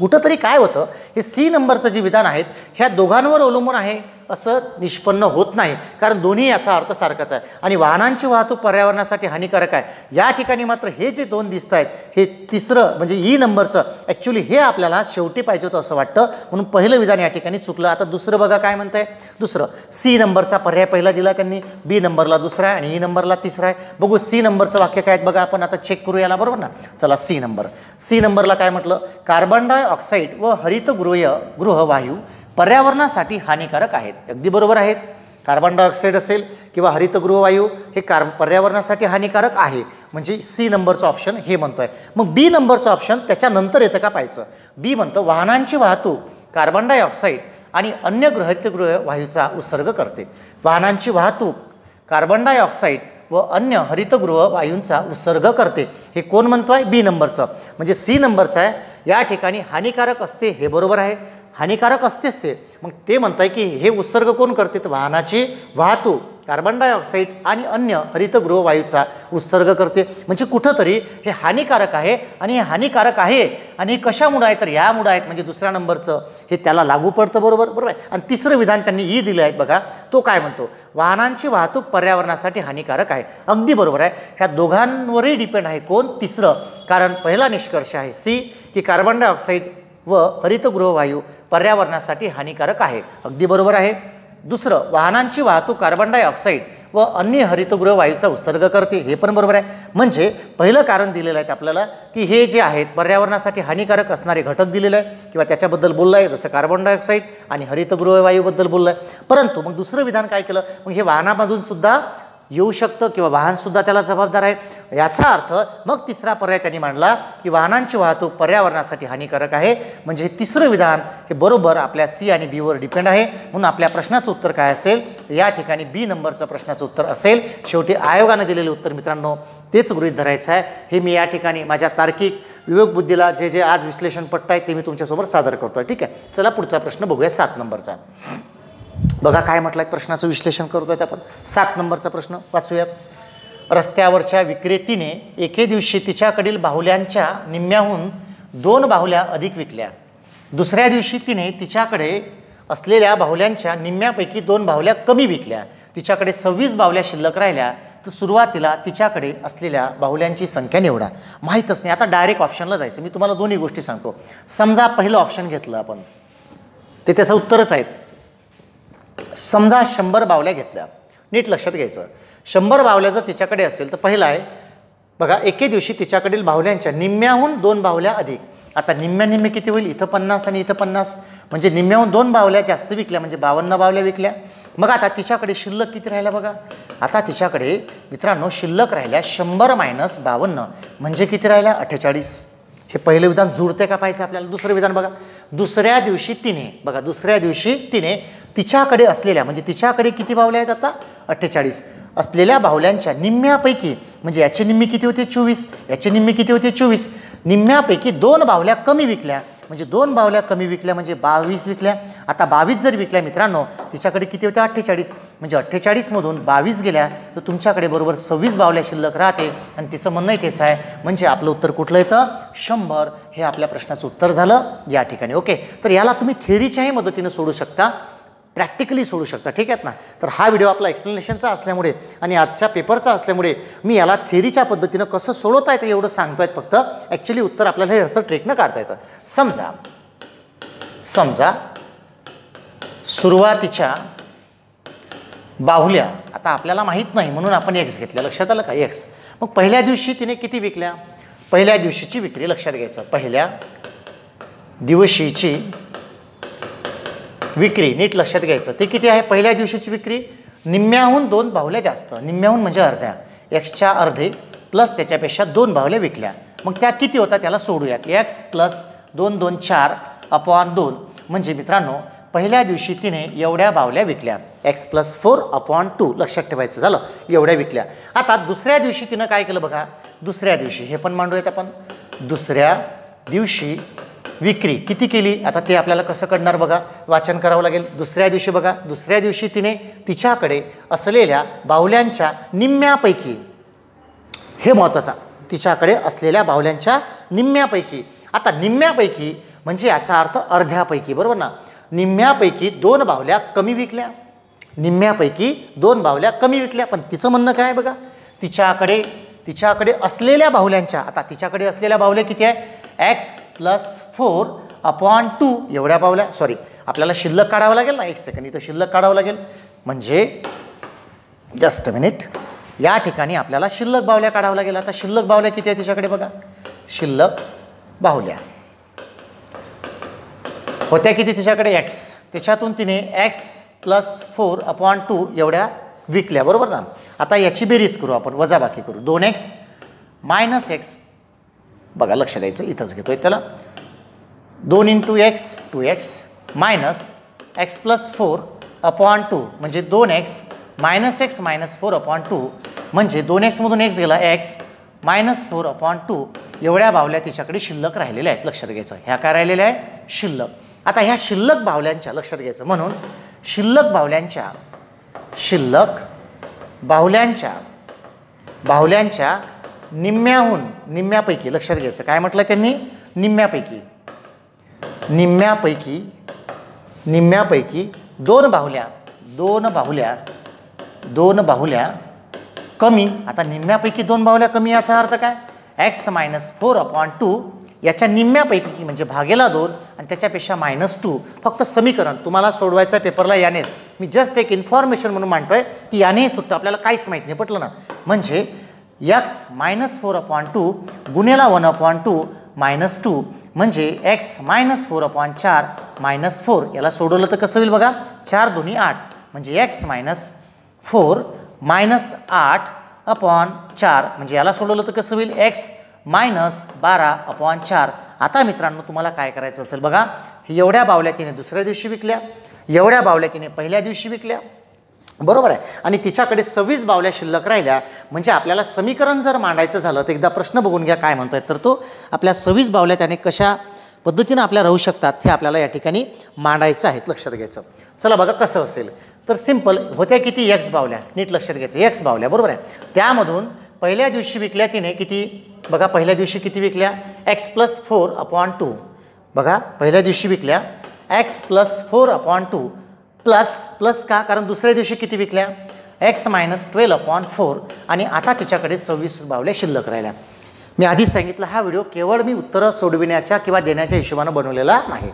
कुठंतरी काय होतं, हे C नंबरचं जे विधान आहेत ह्या दोघांवर अवलंबून आहे असं निष्पन्न होत नाही, कारण दोन्ही याचा अर्थ सारखाच आहे. आणि वाहनांची वाहतूक पर्यावरणासाठी हानिकारक आहे, या ठिकाणी मात्र हे जे 2 दिसत आहेत हे तिसरं म्हणजे E नंबरचं ॲक्च्युली हे आपल्याला शेवटी पाहिजे होतं असं वाटतं, म्हणून पहिलं विधान या ठिकाणी चुकलं. आता दुसरं बघा काय म्हणतंय, दुसरं C नंबरचा पर्याय पहिला दिला त्यांनी, B नंबरला दुसरा आहे आणि E नंबरला तिसरा आहे. बघू C नंबरचं वाक्य काय आहेत बघा, आपण आता चेक करू याला, बरोबर ना. चला C नंबरला काय म्हटलं, कार्बन डायऑक्साईड व हरितगृह वायू पर्यावरणासाठी हानिकारक आहेत. अगदी बरोबर आहेत. कार्बन डायऑक्साईड असेल किंवा हरितगृह वायू हे पर्यावरणासाठी हानिकारक आहे, म्हणजे C नंबरचं ऑप्शन हे म्हणतोय. मग B नंबरचं ऑप्शन त्याच्यानंतर येतं का पाहायचं. B म्हणतं वाहनांची वाहतूक कार्बन डायऑक्साईड आणि अन्य हरितगृह वायूचा उत्सर्ग करते. वाहनांची वाहतूक कार्बन डायऑक्साईड व अन्य हरितगृह वायूंचा उत्सर्ग करते, हे कोण म्हणतोय, B नंबरचं. म्हणजे C नंबरचं आहे या ठिकाणी हानिकारक असते, हे बरोबर आहे. हानिकारक असतेच ते. मग ते म्हणताय की हे उत्सर्ग कोण करते, तर वाहनाची वाहतूक कार्बन डायऑक्साईड आणि अन्य हरितगृह वायूचा उत्सर्ग करते. म्हणजे कुठंतरी हे हानिकारक आहे आणि हे हानिकारक आहे आणि कशामुळे आहे, तर यामुळे आहेत, म्हणजे दुसऱ्या नंबरचं हे त्याला लागू पडतं. बरोबर आहे. आणि तिसरं विधान त्यांनी ई दिलं आहे बघा, तो काय म्हणतो, वाहनांची वाहतूक पर्यावरणासाठी हानिकारक आहे. अगदी बरोबर आहे. ह्या दोघांवरही डिपेंड आहे कोण, तिसरं. कारण पहिला निष्कर्ष आहे सी, की कार्बन डायऑक्साईड व हरितगृह वायू पर्यावरणासाठी हानिकारक आहे. अगदी बरोबर आहे. दुसरं, वाहनांची वाहतूक कार्बन डायऑक्साईड व अन्य हरितगृह वायूचा उत्सर्ग करते, हे पण बरोबर आहे. म्हणजे पहिलं कारण दिलेलं आहे आपल्याला की हे जे आहेत पर्यावरणासाठी हानिकारक असणारे घटक दिलेले आहे किंवा त्याच्याबद्दल बोललं आहे, जसं कार्बन डायऑक्साईड आणि हरितगृह वायूबद्दल बोललं आहे. परंतु मग दुसरं विधान काय केलं, मग हे वाहनामधून सुद्धा येऊ शकतं किंवा वाहनसुद्धा त्याला जबाबदार आहे. याचा अर्थ मग तिसरा पर्याय त्यांनी मांडला की वाहनांची वाहतूक पर्यावरणासाठी हानिकारक आहे. म्हणजे हे तिसरं विधान हे बरोबर आपल्या सी आणि बीवर डिपेंड आहे. म्हणून आपल्या प्रश्नाचं उत्तर काय असेल, या ठिकाणी बी नंबरचं प्रश्नाचं उत्तर असेल. शेवटी आयोगाने दिलेले उत्तर मित्रांनो तेच गृहीत धरायचं आहे. हे मी या ठिकाणी माझ्या तार्किक विवेकबुद्धीला जे जे आज विश्लेषण पटत आहे ते मी तुमच्यासमोर सादर करतो आहे. ठीक आहे, चला पुढचा प्रश्न बघूया 7 नंबरचा. बघा काय म्हटलं आहे, प्रश्नाचं विश्लेषण करतोय आपण. 7 नंबरचा प्रश्न वाचूयात. रस्त्यावरच्या विक्रेतीने एके दिवशी तिच्याकडील बाहुल्यांच्या निम्म्याहून 2 बाहुल्या अधिक विकल्या. दुसऱ्या दिवशी तिने तिच्याकडे असलेल्या बाहुल्यांच्या निम्म्यापैकी 2 बाहुल्या कमी विकल्या. तिच्याकडे 26 बाहुल्या शिल्लक राहिल्या. तर सुरुवातीला तिच्याकडे असलेल्या बाहुल्यांची संख्या निवडा. माहीतच नाही, आता डायरेक्ट ऑप्शनला जायचं. मी तुम्हाला दोन्ही गोष्टी सांगतो. समजा पहिलं ऑप्शन घेतलं आपण, ते त्याचं उत्तरच आहे. समजा 100 बावल्या घेतल्या. नीट लक्षात घ्यायचं, 100 बावल्या जर तिच्याकडे असेल तर पहिला आहे बघा, एके दिवशी तिच्याकडील बाहुल्यांच्या निम्म्याहून 2 बाहुल्या अधिक. आता निम्मे किती होईल, इथं 50 आणि इथं 50, म्हणजे निम्म्याहून 2 बाहुल्या जास्त विकल्या, म्हणजे 52 बावल्या विकल्या. मग आता तिच्याकडे शिल्लक किती राहिल्या बघा. आता तिच्याकडे मित्रांनो शिल्लक राहिल्या 100 - 52, म्हणजे किती राहिल्या 48. हे पहिलं विधान जुळते का पाहायचं आपल्याला. दुसरं विधान बघा, दुसऱ्या दिवशी तिने तिच्याकडे असलेल्या, म्हणजे तिच्याकडे किती बाहुल्या आहेत आता 48 असलेल्या बाहुल्यांच्या निम्म्यापैकी, म्हणजे याचे निम्मी किती होते 24, याचे निम्मी किती होते 24, निम्म्यापैकी 2 बाहुल्या कमी विकल्या. म्हणजे 2 बाहुल्या कमी विकल्या म्हणजे 22 विकल्या. आता 22 जर विकल्या मित्रांनो, तिच्याकडे किती होत्या 48, म्हणजे 48 मधून 22 गेल्या तर तुमच्याकडे बरोबर 26 बाहुल्या शिल्लक राहते. आणि तिचं म्हणणं तेच आहे. म्हणजे आपलं उत्तर कुठलं येतं 100. हे आपल्या प्रश्नाचं उत्तर झालं या ठिकाणी. ओके, तर याला तुम्ही थेअरीच्याही मदतीने सोडू शकता, प्रॅक्टिकली सोडू शकता. ठीक आहेत ना. तर हा व्हिडिओ आपला एक्सप्लेनेशनचा असल्यामुळे आणि आजच्या पेपरचा असल्यामुळे मी याला थेअरीच्या पद्धतीनं कसं सोडवता येतं एवढं सांगतोय फक्त. ॲक्च्युली उत्तर आपल्याला हे असं ट्रिकनं काढता येतं. समजा सुरुवातीच्या बाहुल्या आता आपल्याला माहीत नाही म्हणून आपण एक्स घेतल्या. लक्षात आलं का, एक्स. मग पहिल्या दिवशी तिने किती विकल्या, पहिल्या दिवशीची विक्री लक्षात घ्यायचं. पहिल्या दिवशीची विक्री नीट लक्षात घ्यायचं. ते किती आहे पहिल्या दिवशीची विक्री, निम्म्याहून 2 बाहुल्या जास्त, निम्म्याहून म्हणजे अर्ध्या, एक्सच्या अर्धे प्लस त्याच्यापेक्षा 2 बाहुल्या विकल्या. मग त्या किती होता त्याला सोडूयात. एक्स प्लस 2 2 4 अपॉन 2, म्हणजे मित्रांनो पहिल्या दिवशी तिने एवढ्या बाहुल्या विकल्या. एक्स प्लस 4 अपॉन 2 लक्षात ठेवायचं. झालं, एवढ्या विकल्या. आता दुसऱ्या दिवशी तिनं काय केलं बघा, दुसऱ्या दिवशी हे पण मांडूयात आपण. दुसऱ्या दिवशी विक्री किती केली, आता ते आपल्याला कसं कळणार बघा, वाचन करावं लागेल. दुसऱ्या दिवशी बघा, दुसऱ्या दिवशी तिने तिच्याकडे असलेल्या बाहुल्यांच्या निम्म्यापैकी, हे महत्त्वाचं, तिच्याकडे असलेल्या बाहुल्यांच्या निम्म्यापैकी. आता निम्म्यापैकी म्हणजे याचा अर्थ अर्ध्यापैकी, बरोबर ना. निम्म्यापैकी 2 बाहुल्या कमी विकल्या, निम्म्यापैकी 2 बाहुल्या कमी विकल्या. पण तिचं म्हणणं काय बघा, तिच्याकडे असलेल्या बाहुल्यांच्या, आता तिच्याकडे असलेल्या बाहुल्या किती आहे, एक्स प्लस 4 अपॉन 2 एवढ्या बाहुल्या. सॉरी, आपल्याला शिल्लक काढावं लागेल ना, 1 सेकंड इथं शिल्लक काढावं लागेल. म्हणजे जस्ट अ मिनिट, या ठिकाणी आपल्याला शिल्लक बाहुल्या काढावं लागेल. आता शिल्लक बाहुल्या किती आहे तिच्याकडे बघा, शिल्लक बाहुल्या होत्या किती तिच्याकडे एक्स, त्याच्यातून तिने एक्स प्लस 4 अपॉन 2 एवढ्या विकल्या, बरोबर ना. आता याची बेरीज करू आपण, वजाबाकी करू. 2x मायनस एक्स, बघा लक्ष द्यायचं, इथंच घेतोय त्याला. 2 × x 2x minus x plus 4 upon 2 म्हणजे 2x minus x minus 4 upon 2, म्हणजे 2x मधून x गेला, x मायनस 4 अपॉन 2 एवढ्या बाहुल्या तिच्याकडे शिल्लक राहिलेल्या आहेत. लक्षात घ्यायचं, ह्या काय राहिलेल्या आहे शिल्लक. आता ह्या शिल्लक बाहुल्यांच्या लक्षात घ्यायचं, म्हणून शिल्लक बाहुल्यांच्या निम्म्यापैकी लक्षात घ्यायचं, काय म्हटलं त्यांनी, निम्म्यापैकी दोन बाहुल्या कमी. आता निम्म्यापैकी दोन बाहुल्या कमी याचा अर्थ काय, x - 4/2 याच्या निम्म्यापैकी म्हणजे भागेला 2 आणि त्याच्यापेक्षा -2. फक्त समीकरण तुम्हाला सोडवायचं पेपरला यानेच, मी जस्ट एक इन्फॉर्मेशन म्हणून मांडतोय की याने सुद्धा आपल्याला काहीच माहीत नाही, पटलं ना. म्हणजे x - 4/2 गुणेला 1/2 -2 म्हणजे x - 4/4 -4. याला सोडवलं तर कसं होईल बघा, 4 दुनी 8 म्हणजे x - 4 -8/4 म्हणजे याला सोडवलं तर कसं होईल, x - 12/4. आता मित्रांनो तुम्हाला काय करायचं असेल बघा, एवढ्या बावल्या तिने दुसऱ्या दिवशी विकल्या, एवढ्या बावल्या तिने पहिल्या दिवशी विकल्या, बरोबर आहे, आणि तिच्याकडे 26 बावल्या शिल्लक राहिल्या. म्हणजे आपल्याला समीकरण जर मांडायचं झालं तर एकदा प्रश्न बघून घ्या काय म्हणतोय, तर तो आपल्या 26 बावल्या त्याने कशा पद्धतीनं आपल्या राहू शकतात हे आपल्याला या ठिकाणी मांडायचं आहे, लक्षात घ्यायचं. चला बघा कसं असेल, तर सिंपल होत्या किती, x बावल्या, नीट लक्षात घ्यायचं, x बावल्या, बरोबर आहे. त्यामधून पहिल्या दिवशी विकल्या तिने किती बघा, पहिल्या दिवशी किती विकल्या, x + 4/2. बघा पहिल्या दिवशी विकल्या x + 4/2 प्लस का, कारण दुसऱ्या दिवशी किती विकल्या, x - 12/4 आणि आता तिच्याकडे 26 बावल्या शिल्लक राहिल्या. मी आधी सांगितलं हा व्हिडिओ केवळ मी उत्तरं सोडविण्याच्या किंवा देण्याच्या हिशोबानं बनवलेला नाही.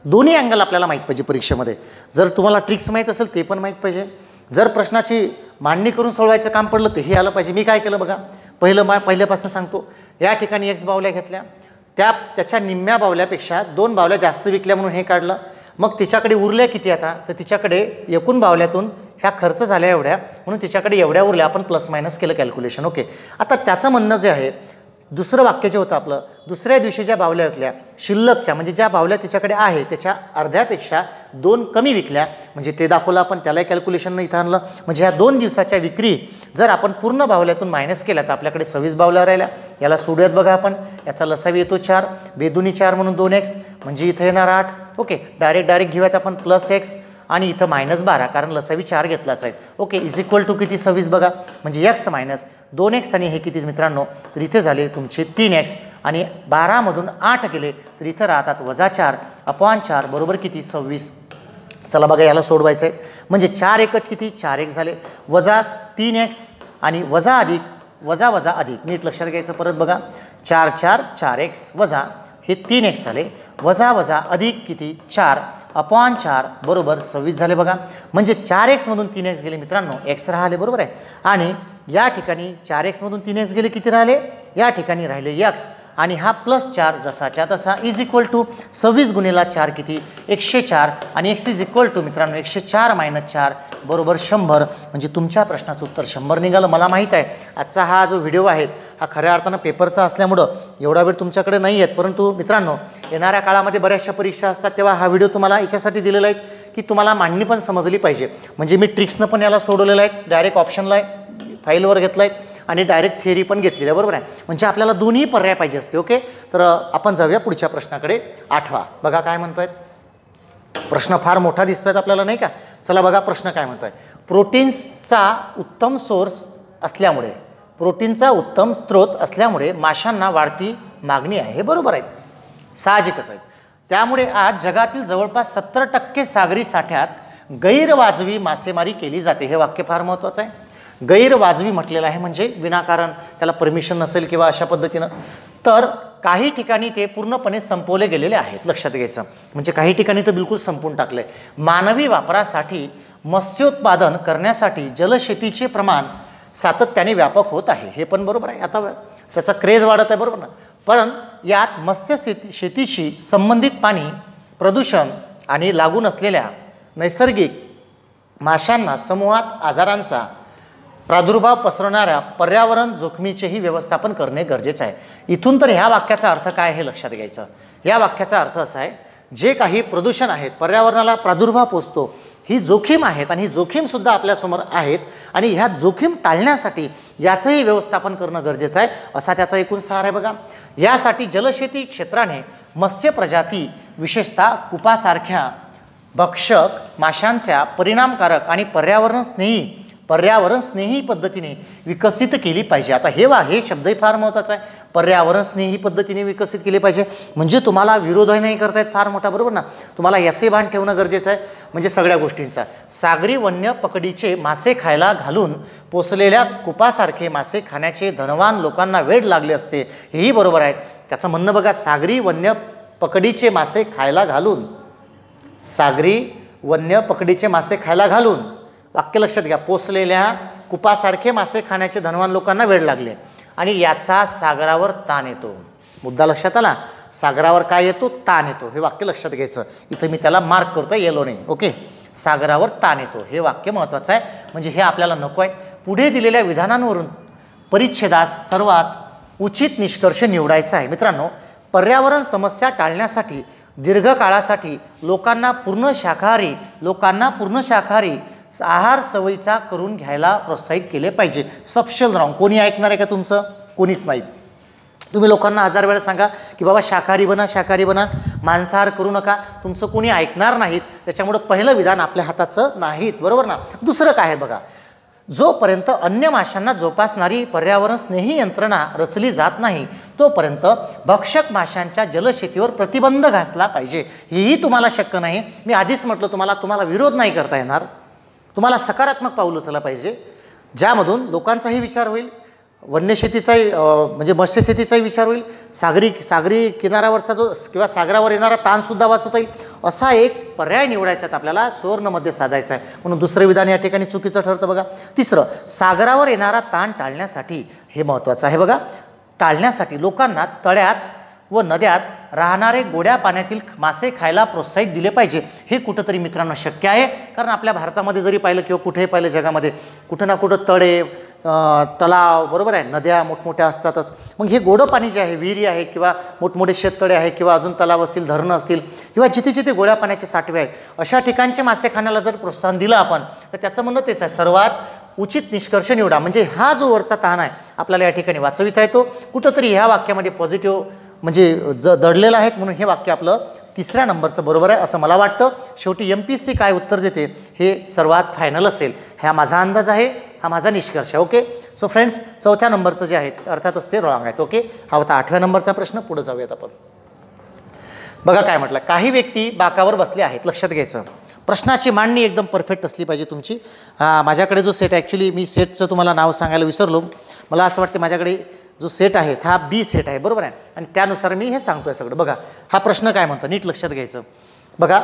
दोन्ही अँगल आपल्याला माहीत पाहिजे परीक्षेमध्ये. जर तुम्हाला ट्रिक्स माहीत असेल ते पण माहीत पाहिजे, जर प्रश्नाची मांडणी करून सोडवायचं काम पडलं तेही आलं पाहिजे. मी काय केलं बघा, पहिल्यापासून सांगतो, या ठिकाणी x बावल्या घेतल्या, त्याच्या निम्म्या बावल्यापेक्षा 2 बावल्या जास्त विकल्या म्हणून हे काढलं. मग तिच्याकडे उरल्या किती आता, तर तिच्याकडे एकूण बावल्यातून ह्या खर्च झाल्या एवढ्या, म्हणून तिच्याकडे एवढ्या उरल्या, आपण प्लस मायनस केलं कॅल्क्युलेशन. ओके, आता त्याचं म्हणणं जे आहे, दुसरं वाक्य जे होतं आपलं, दुसऱ्या दिवशी ज्या बावल्या विकल्या शिल्लकच्या, म्हणजे ज्या बावल्या तिच्याकडे आहे त्याच्या अर्ध्यापेक्षा 2 कमी विकल्या, म्हणजे ते दाखवलं आपण, त्यालाही कॅल्क्युलेशन इथं आणलं. म्हणजे ह्या 2 दिवसाच्या विक्री जर आपण पूर्ण बावल्यातून मायनस केल्या तर आपल्याकडे 26 बावल्या राहिल्या. याला सोडूयात बघा आपण, याचा लसावी येतो 4, बेदुनी 4 म्हणून 2x म्हणजे इथं येणार 8. ओके, डायरेक्ट घेऊयात आपण +x आणि इथं -12 कारण लसावी 4 घेतलाच आहे. ओके, इज इक्वल टू किती 26 बघा, म्हणजे x - 2x आणि हे किती मित्रांनो, तर इथे झाले तुमचे 3x आणि 12 मधून 8 गेले तर इथं राहतात -4/4 बरोबर किती 26. चला बघा याला सोडवायचं आहे, म्हणजे 4 एकच किती 4x झाले, वजा 3x आणि वजा अधिक वजा अधिक, नीट लक्षात घ्यायचं. परत बघा 4 4 4x वजा हे 3x झाले, वजा अधिक किती 4/4 बरोबर 26 झाले बघा. म्हणजे 4x मधून 3x गेले मित्रांनो, x राहिले, बरोबर आहे. आणि या ठिकाणी 4x मधून 3x गेले, किती राहिले, या ठिकाणी राहिले x आणि हा +4 जसाच्या तसा इज इक्वल टू 26 गुणिला 4 किती 104 आणि x इज इक्वल टू मित्रांनो 104 - 4 बरोबर 100. म्हणजे तुमच्या प्रश्नाचं उत्तर 100 निघालं. मला माहीत आहे आजचा हा जो व्हिडिओ आहे हा खऱ्या अर्थानं पेपरचा असल्यामुळं एवढा वेळ तुमच्याकडे नाही आहेत, परंतु मित्रांनो येणाऱ्या काळामध्ये बऱ्याचशा परीक्षा असतात, तेव्हा हा व्हिडिओ तुम्हाला याच्यासाठी दिलेला आहे की तुम्हाला मांडणी पण समजली पाहिजे. म्हणजे मी ट्रिक्सनं पण याला सोडवलेलं आहे, डायरेक्ट ऑप्शनला आहे, फाईलवर घेतला आहे आणि डायरेक्ट थिअरी पण घेतलेली आहे, बरोबर आहे. म्हणजे आपल्याला दोन्ही पर्याय पाहिजे असते. ओके, तर आपण जाऊया पुढच्या प्रश्नाकडे. 8वा बघा काय म्हणतोय, प्रश्न फार मोठा दिसतोय आपल्याला नाही का. चला बघा प्रश्न काय म्हणतोय, प्रोटीन्सचा उत्तम स्रोत असल्यामुळे माशांना वाढती मागणी आहे, हे बरोबर आहे, साहजिकच आहे. त्यामुळे आज जगातील जवळपास 70% सागरी साठ्यात गैरवाजवी मासेमारी केली जाते. हे वाक्य फार महत्त्वाचं आहे. गैरवाजवी म्हटलेलं आहे म्हणजे विनाकारण त्याला परमिशन नसेल किंवा अशा पद्धतीनं. तर काही ठिकाणी ते पूर्णपणे संपवले गेलेले आहेत, लक्षात घ्यायचं. म्हणजे काही ठिकाणी तर बिलकुल संपून टाकले. मानवी वापरासाठी मत्स्योत्पादन करण्यासाठी जलशेतीचे प्रमाण सातत्याने व्यापक होत आहे, हे पण बरोबर आहे. आता त्याचा क्रेज वाढत आहे, बरोबर ना. पण यात मत्स्य शेतीशी संबंधित पाणी प्रदूषण आणि लागून असलेल्या नैसर्गिक माशांना समूहात आजारांचा प्रादुर्भाव पसरवणाऱ्या पर्यावरण जोखमीचेही व्यवस्थापन करणे गरजेचे आहे. इथून तर ह्या वाक्याचा अर्थ काय हे लक्षात घ्यायचं. या वाक्याचा अर्थ असा आहे, जे काही प्रदूषण आहेत, पर्यावरणाला प्रादुर्भाव पोचतो, ही जोखीम आहेत आणि ही जोखीमसुद्धा आपल्यासमोर आहेत आणि ह्या जोखीम टाळण्यासाठी याचंही व्यवस्थापन करणं गरजेचं आहे, असा त्याचा एकूण सार आहे बघा. यासाठी जलशेती क्षेत्राने मत्स्य प्रजाती विशेषतः कुपासारख्या भक्षक माशांच्या परिणामकारक आणि पर्यावरण स्नेही पद्धतीने विकसित केली पाहिजे. आता हे शब्दही फार महत्त्वाचा आहे. पर्यावरण स्नेही पद्धतीने विकसित केले पाहिजे म्हणजे तुम्हाला विरोधही नाही करता येत फार मोठा, बरोबर ना. तुम्हाला याचे भान ठेवणं गरजेचं आहे म्हणजे सगळ्या गोष्टींचा. सागरी वन्य पकडीचे मासे खायला घालून पोसलेल्या कुपासारखे मासे खाण्याचे धनवान लोकांना वेड लागले असते, हेही बरोबर आहे. त्याचं म्हणणं बघा, सागरी वन्य पकडीचे मासे खायला घालून, सागरी वन्य पकडीचे मासे खायला घालून, वाक्य लक्षात घ्या, पोसलेल्या कुपासारखे मासे खाण्याचे धनवान लोकांना वेड लागले आणि याचा सागरावर ताण येतो. मुद्दा लक्षात आला. सागरावर काय येतो? ताण येतो. हे वाक्य लक्षात घ्यायचं. इथं मी त्याला मार्क करतो येलोने. ओके, सागरावर ताण येतो हे वाक्य महत्त्वाचं आहे म्हणजे हे आपल्याला नको आहे. पुढे दिलेल्या विधानांवरून परिच्छेदास सर्वात उचित निष्कर्ष निवडायचा आहे. मित्रांनो, पर्यावरण समस्या टाळण्यासाठी दीर्घकाळासाठी लोकांना पूर्ण शाकाहारी आहार सवयीचा करून घ्यायला प्रोत्साहित केले पाहिजे. सपशेल राहून कोणी ऐकणार आहे का तुमचं? कोणीच नाही. तुम्ही लोकांना 1000 वेळा सांगा की बाबा शाकाहारी बना, मांसाहार करू नका, तुमचं कोणी ऐकणार नाहीत. त्याच्यामुळं पहिलं विधान आपल्या हाताचं नाहीत, बरोबर ना. दुसरं काय आहे बघा, जोपर्यंत अन्य माशांना जोपासणारी पर्यावरण स्नेही यंत्रणा रचली जात नाही तोपर्यंत भक्षक माशांच्या जलशेतीवर प्रतिबंध घातला पाहिजे. हेही तुम्हाला शक्य नाही. मी आधीच म्हटलं तुम्हाला विरोध नाही करता येणार. तुम्हाला सकारात्मक पाऊल उचलला पाहिजे ज्यामधून लोकांचाही विचार होईल, वन्यशेतीचाही म्हणजे मत्स्यशेतीचाही विचार होईल, सागरी किनाऱ्यावरचा जो किंवा सागरावर येणारा ताणसुद्धा वाचवता येईल. असा एक पर्याय निवडायचा आहे आपल्याला, सुवर्णमध्ये साधायचा आहे. म्हणून दुसरं विधान या ठिकाणी चुकीचं ठरतं बघा. तिसरं, सागरावर येणारा ताण टाळण्यासाठी, हे महत्त्वाचं आहे बघा, टाळण्यासाठी लोकांना तळ्यात व नद्यात राहणारे गोड्या पाण्यातील मासे खायला प्रोत्साहित दिले पाहिजे. हे कुठंतरी मित्रांनो शक्य आहे, कारण आपल्या भारतामध्ये जरी पाहिलं किंवा कुठेही पाहिलं जगामध्ये कुठं ना कुठं तळे, तलाव, बरोबर आहे, नद्या मोठमोठ्या असतातच. मग हे गोडं पाणी जे आहे, विहिरी आहे किंवा मोठमोठे शेततळे आहे किंवा अजून तलाव असतील, धरणं असतील किंवा जिथे जिथे गोड्या पाण्याचे साठवे आहेत, अशा ठिकाणचे मासे खाण्याला जर प्रोत्साहन दिलं आपण तर त्याचं म्हणणं तेच आहे, सर्वात उचित निष्कर्ष निवडा. म्हणजे हा जो वरचा ताण आहे आपल्याला या ठिकाणी वाचविता येतो. कुठंतरी ह्या वाक्यामध्ये पॉझिटिव्ह म्हणजे दडलेलं आहेत म्हणून हे वाक्य आपलं 3ऱ्या नंबरचं बरोबर आहे असं मला वाटतं. शेवटी MPSC काय उत्तर देते हे सर्वात फायनल असेल, हा माझा अंदाज आहे, हा माझा निष्कर्ष आहे. ओके, सो फ्रेंड्स, 4थ्या नंबरचं जे आहे अर्थातच ते रॉंग आहेत. ओके, हा होता 8व्या नंबरचा प्रश्न. पुढे जाऊयात आपण. बघा काय म्हटलं, काही व्यक्ती बाकावर बसले आहेत. लक्षात घ्यायचं, प्रश्नाची मांडणी एकदम परफेक्ट असली पाहिजे तुमची. माझ्याकडे जो सेट, ॲक्च्युली मी सेटचं तुम्हाला नाव सांगायला विसरलो. मला असं वाटतं माझ्याकडे जो सेट आहे हा B सेट आहे, बरोबर आहे, आणि त्यानुसार मी हे सांगतो आहे सगळं. बघा हा प्रश्न काय म्हणतो, नीट लक्षात घ्यायचं. बघा,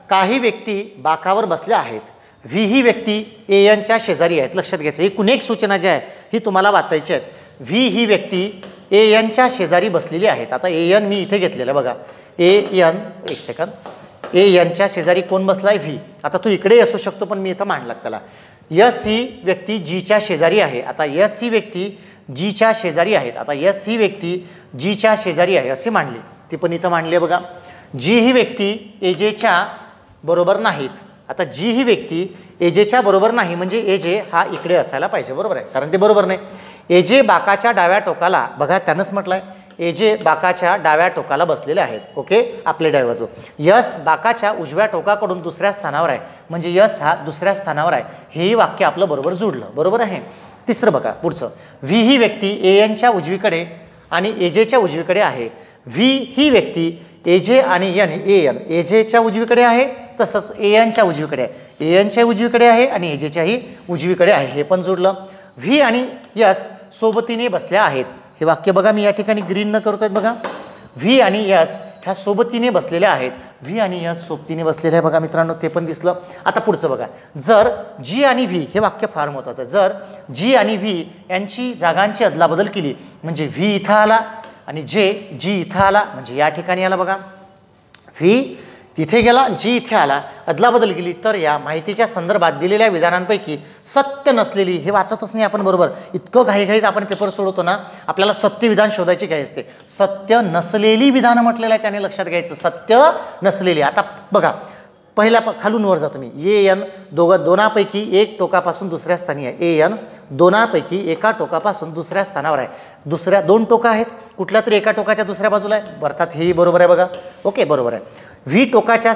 काही व्यक्ती बाकावर बसल्या आहेत. ही व्यक्ती ANच्या शेजारी आहेत. लक्षात घ्यायचं, एकूण एक सूचना जी आहे ही तुम्हाला वाचायची आहेत. ही व्यक्ती ANच्या शेजारी बसलेली आहेत. आता AN मी इथे घेतलेलं आहे बघा. AN, एक सेकंद, ANच्या शेजारी कोण बसला आहे? V. आता तो इकडे असू शकतो पण मी इथं मांडला त्याला. S ही व्यक्ती Gच्या शेजारी आहे. आता S ही व्यक्ती Gच्या शेजारी आहेत. आता S ही व्यक्ती Gच्या शेजारी आहे असे मांडले, ती पण इथं मांडली आहे बघा. G ही व्यक्ती AJच्या बरोबर नाहीत. आता G ही व्यक्ती AJच्या बरोबर नाही म्हणजे AJ हा इकडे असायला पाहिजे, बरोबर आहे, कारण ते बरोबर नाही. AJ बाकाच्या डाव्या टोकाला, बघा त्यानंच म्हटलं आहे, AJ बाकाच्या डाव्या टोकाला बसलेले आहेत. ओके, आपले डायवाजो. S बाकाच्या उजव्या टोकाकडून दुसऱ्या स्थानावर आहे म्हणजे S हा दुसऱ्या स्थानावर आहे. हेही वाक्य आपलं बरोबर जुळलं, बरोबर आहे. तिसरं बघा पुढचं, V ही व्यक्ती ANच्या उजवीकडे आणि AJच्या उजवीकडे आहे. V ही व्यक्ती AJ आणि AN AJच्या उजवीकडे आहे तसंच ANच्या उजवीकडे आहे, ANच्या उजवीकडे आहे आणि AJच्याही उजवीकडे आहे. हे पण जोडलं. V आणि S सोबतीने बसल्या आहेत. हे वाक्य बघा मी या ठिकाणी ग्रीन न करतोय बघा. V आणि S ह्या सोबतीने बसलेल्या आहेत. V आणि S सोबतीने बसलेले आहे बघा मित्रांनो, ते पण दिसलं. आता पुढचं बघा, जर G आणि V, हे वाक्य फार महत्त्वाचं आहे, जर G आणि V यांची जागांची अदलाबदल केली म्हणजे V इथं आला आणि G इथं आला म्हणजे या ठिकाणी आला बघा. V तिथे गेला, G इथे आला, अदलाबदल केली तर या माहितीच्या संदर्भात दिलेल्या विधानांपैकी सत्य नसलेली, हे वाचतच नाही आपण बरोबर, इतकं घाईघाईत आपण पेपर सोडवतो ना, आपल्याला सत्य विधान शोधायची घाई असते. सत्य नसलेली विधानं म्हटलेलं आहे त्याने लक्षात घ्यायचं, सत्य नसलेली. आता बघा खालून वर जातो मी. ए एन दोनापैकी एक टोकापासून दुसऱ्या स्थानी आहे. ए एन दोनापैकी एका टोकापासून दुसऱ्या स्थानावर आहे. दुसऱ्या दोन टोकं आहेत, कुठल्या तरी एका टोकाच्या दुसऱ्या बाजूला आहे. अर्थात हेही बरोबर आहे बघा. ओके, बरोबर आहे. व्ही टोकाच्या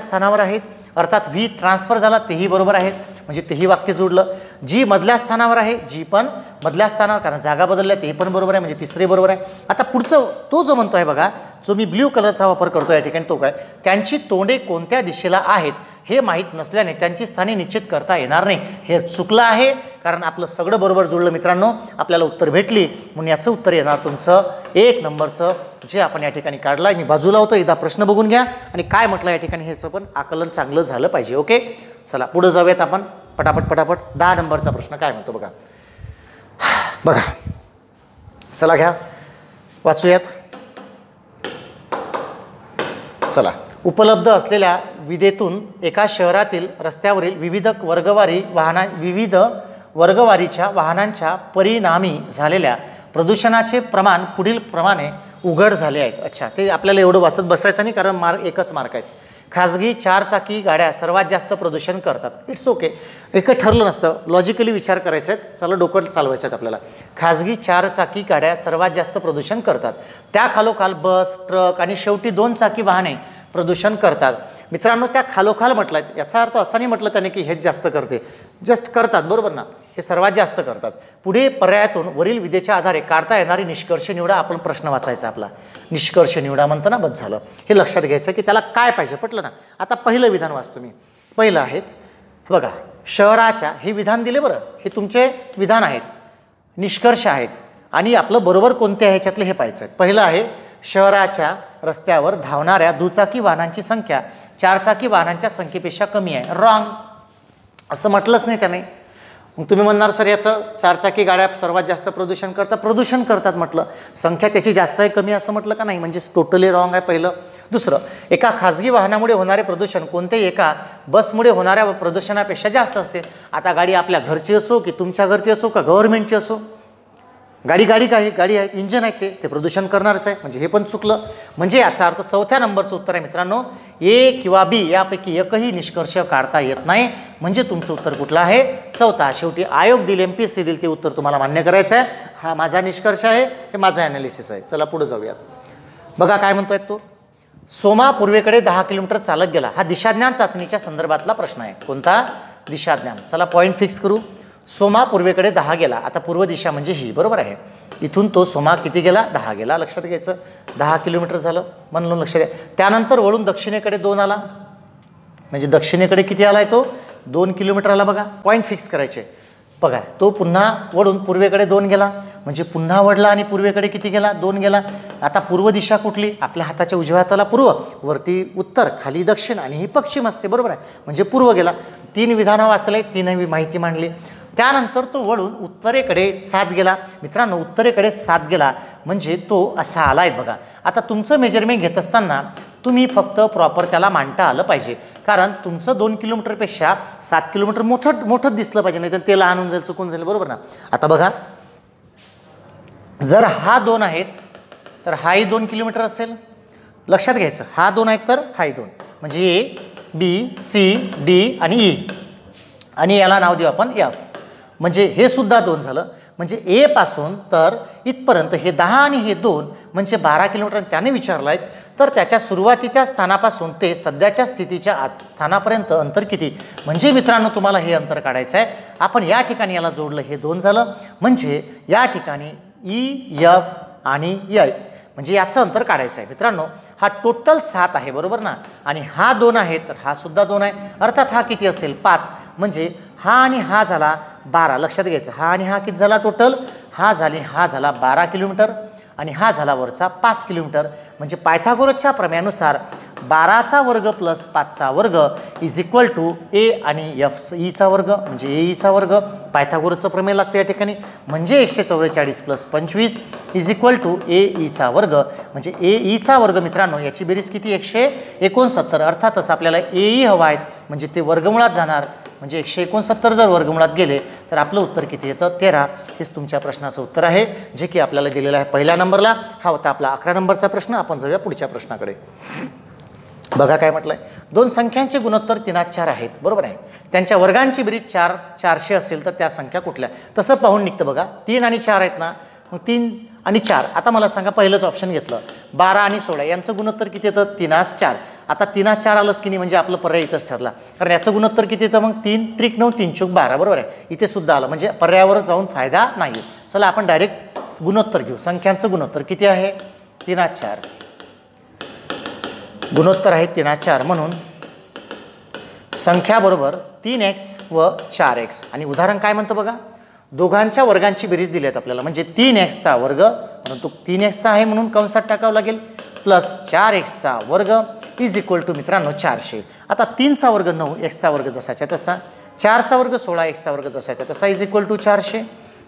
स्थानावर आहेत, अर्थात व्ही ट्रान्सफर झाला, तेही बरोबर आहेत, म्हणजे तेही वाक्य जोडलं. जी मधल्या स्थानावर आहे, जी पण मधल्या स्थानावर, कारण जागा बदलल्या, तेही पण बरोबर आहे, म्हणजे तिसरे बरोबर आहे. आता पुढचं तो जो म्हणतो आहे बघा, जो मी ब्ल्यू कलरचा वापर करतो या ठिकाणी, तो काय, त्यांची तोंडे कोणत्या दिशेला आहेत हे माहीत नसल्याने त्यांची स्थाने निश्चित करता येणार नाही. हे चुकलं आहे, कारण आपलं सगळं बरोबर जुळलं मित्रांनो, आपल्याला उत्तर भेटली. म्हणून याचं उत्तर येणार तुमचं 1 नंबरचं, जे आपण या ठिकाणी काढलं आहे. मी बाजूला होतो, एकदा प्रश्न बघून घ्या आणि काय म्हटलं या ठिकाणी ह्याचं पण आकलन चांगलं झालं पाहिजे. ओके, चला पुढे जाऊयात आपण पटापट. 10 नंबरचा प्रश्न काय म्हणतो बघा. चला घ्या वाचूयात. चला, उपलब्ध असलेल्या विदेतून एका शहरातील रस्त्यावरील विविध वर्गवारीच्या वाहनांच्या परिणामी झालेल्या प्रदूषणाचे प्रमाण पुढील प्रमाणे उघड झाले आहेत. अच्छा, ते आपल्याला एवढं वाचत बसायचं नाही, कारण एकच मार्क आहेत. खाजगी 4 चाकी गाड्या सर्वात जास्त प्रदूषण करतात. इट्स ओके, एकच ठरलं नसतं, लॉजिकली विचार करायचे आहेत. चला डोकं चालवायचं आहेत आपल्याला. खाजगी 4 चाकी गाड्या सर्वात जास्त प्रदूषण करतात. त्या खालोखाल बस, ट्रक आणि शेवटी 2 चाकी वाहने प्रदूषण करतात. मित्रांनो, त्या खालोखाल म्हटलं आहे, याचा अर्थ असा नाही म्हटलं त्याने की हेच जास्त करते, जस्ट करतात, बरोबर ना, हे सर्वात जास्त करतात. पुढे पर्यायातून वरील विधेच्या आधारे काढता येणारी निष्कर्ष निवडा. आपण प्रश्न वाचायचा आपला, निष्कर्ष निवडा म्हणतो ना, बस झालं. हे लक्षात घ्यायचं की त्याला काय पाहिजे, पटलं ना. आता पहिलं विधान वाचतो मी. पहिलं आहेत बघा, शहराच्या, हे विधान दिले बरं, हे तुमचे विधान आहेत, निष्कर्ष आहेत, आणि आपलं बरोबर कोणते आहे ह्याच्यातलं हे पाहायचं आहे. पहिलं आहे, शहराच्या रस्त्यावर धावणाऱ्या दुचाकी वाहनांची संख्या 4 चाकी वाहनांच्या संख्येपेक्षा कमी आहे. रॉंग, असं म्हटलंच नाही त्याने. मग तुम्ही म्हणणार सर याचं 4 चाकी गाड्या सर्वात जास्त प्रदूषण करतात म्हटलं, संख्या त्याची जास्त आहे कमी असं म्हटलं का नाही, म्हणजे टोटली रॉंग आहे पहिलं. दुसरं, एका खाजगी वाहनामुळे होणारे प्रदूषण कोणतेही एका बसमुळे होणाऱ्या प्रदूषणापेक्षा जास्त असते. आता गाडी आपल्या घरची असो की तुमच्या घरची असो का गव्हर्नमेंटची असो, गाडी आहेत, इंजन आहेत, ते प्रदूषण करणारच आहे, म्हणजे हे पण चुकलं. म्हणजे याचा अर्थ चौथ्या नंबरचं उत्तर आहे मित्रांनो, ए किंवा बी यापैकी एकही निष्कर्ष काढता येत नाही. म्हणजे तुमचं उत्तर कुठलं आहे, चौथा. शेवटी आयोग दिले, MPSC दिले, ते उत्तर तुम्हाला मान्य करायचं आहे. हा माझा निष्कर्ष आहे, हे माझं ॲनालिसिस आहे. चला पुढे जाऊयात. बघा काय म्हणतोय तो, सोमा पूर्वेकडे 10 किलोमीटर चालत गेला. हा दिशाज्ञान चाचणीच्या संदर्भातला प्रश्न आहे. कोणता, दिशाज्ञान. चला पॉईंट फिक्स करू. सोमा पूर्वेकडे 10 गेला. आता पूर्व दिशा म्हणजे ही, बरोबर आहे. इथून तो सोमा किती गेला, 10 गेला. लक्षात घ्यायचं, 10 किलोमीटर झालं म्हणून लक्षात घ्या. त्यानंतर वळून दक्षिणेकडे 2 आला, म्हणजे दक्षिणेकडे किती आलाय तो, 2 किलोमीटर आला. बघा पॉईंट फिक्स करायचे. बघा तो पुन्हा वळून पूर्वेकडे 2 गेला, म्हणजे पुन्हा वळला आणि पूर्वेकडे किती गेला, 2 गेला. आता पूर्व दिशा कुठली, आपल्या हाताच्या उजव्या हाताला पूर्व, वरती उत्तर, खाली दक्षिण आणि ही पश्चिम असते, बरोबर आहे, म्हणजे पूर्व गेला. 3 विधानं वाचले, 3 माहिती मांडली. त्यानंतर तो वळून उत्तरेकडे 7 गेला. मित्रांनो, उत्तरेकडे 7 गेला म्हणजे तो असा आलाय बघा. आता तुमचं मेजरमेंट घेत असताना तुम्ही फक्त प्रॉपर त्याला मांडता आलं पाहिजे, कारण तुमचं 2 किलोमीटरपेक्षा 7 किलोमीटर मोठं दिसलं पाहिजे, नाही तर ते लहान होऊन जाईल, चुकून जाईल, बरोबर ना. आता बघा, जर हा 2 आहेत तर हाही 2 किलोमीटर असेल. लक्षात घ्यायचं, हा 2 आहेत तर हाही 2, म्हणजे A B C D आणि E, आणि याला नाव देऊ आपण F. म्हणजे हे सुद्धा 2 झालं. म्हणजे ए पासून तर इथपर्यंत हे 10 आणि हे 2 म्हणजे 12 किलोमीटर. त्याने विचारलाय तर त्याच्या सुरुवातीच्या स्थानापासून ते सध्याच्या स्थितीच्या स्थानापर्यंत अंतर किती. म्हणजे मित्रांनो, तुम्हाला हे अंतर काढायचं आहे. आपण या ठिकाणी याला जोडलं, हे 2 झालं. म्हणजे या ठिकाणी EF आणि I, म्हणजे याचं अंतर काढायचं आहे. मित्रांनो, हा टोटल 7 आहे, बरोबर ना, आणि हा 2 आहे तर हा सुद्धा 2 आहे. अर्थात हा किती असेल, 5. म्हणजे हा आणि हा झाला 12. लक्षात घ्यायचं, हा आणि हा किती झाला टोटल, हा झाला 12 किलोमीटर आणि हा झाला वरचा 5 किलोमीटर. म्हणजे पायथागोरसच्या प्रमेयानुसार 12चा वर्ग प्लस 5चा वर्ग इज इक्वल टू ए आणि Eचा वर्ग, म्हणजे Eचा वर्ग. पायथागोरसचं प्रमेय लागतं या ठिकाणी. म्हणजे 144 प्लस 25 इज इक्वल टू Eचा वर्ग, म्हणजे Eचा वर्ग. मित्रांनो, याची बेरीज किती, 169. अर्थातच आपल्याला EE हवा आहेत, म्हणजे ते वर्गमुळात जाणार. म्हणजे 169 जर वर्गमुळात गेले तर आपलं उत्तर किती येतं, 13. हेच तुमच्या प्रश्नाचं उत्तर आहे, जे की आपल्याला दिलेलं आहे पहिल्या नंबरला. हा होता आपला 11 नंबरचा प्रश्न. आपण जाऊया पुढच्या प्रश्नाकडे. बघा काय म्हटलंय, दोन संख्यांचे गुणोत्तर 3/4 आहेत, बरोबर आहे. त्यांच्या वर्गांची बेरीज 400 असेल तर त्या संख्या कुठल्या, तसं पाहून निघतं बघा. 3 आणि 4 आहेत ना, मग 3 आणि 4. आता मला सांगा, पहिलंच ऑप्शन घेतलं 12 आणि 16 यांचं गुणोत्तर किती येतं, 3/4. आता 3/4 आलंच की नाही, म्हणजे आपलं पर्याय इथंच ठरला, कारण याचं गुणोत्तर किती येतं मग 3 त्रिक 9 3 चौक 12, बरोबर आहे. इथे सुद्धा आलं, म्हणजे पर्यायावर जाऊन फायदा नाही. चला आपण डायरेक्ट गुणोत्तर घेऊ. संख्यांचं गुणोत्तर किती आहे, 3/4. गुणोत्तर आहे 3/4, म्हणून संख्या बरोबर 3x व 4x. आणि उदाहरण काय म्हणतं बघा, दोघांच्या वर्गांची बेरीज दिली आहेत आपल्याला, म्हणजे 3x वर्ग, परंतु 3x आहे म्हणून कंसात टाकावं लागेल, प्लस 4x वर्ग इज इक्वल टू मित्रांनो 400. आता 3 वर्ग 9, x वर्ग जसाच्या तसा, 4 वर्ग 16, x वर्ग जसाच्या तसा इज इक्वल टू 400.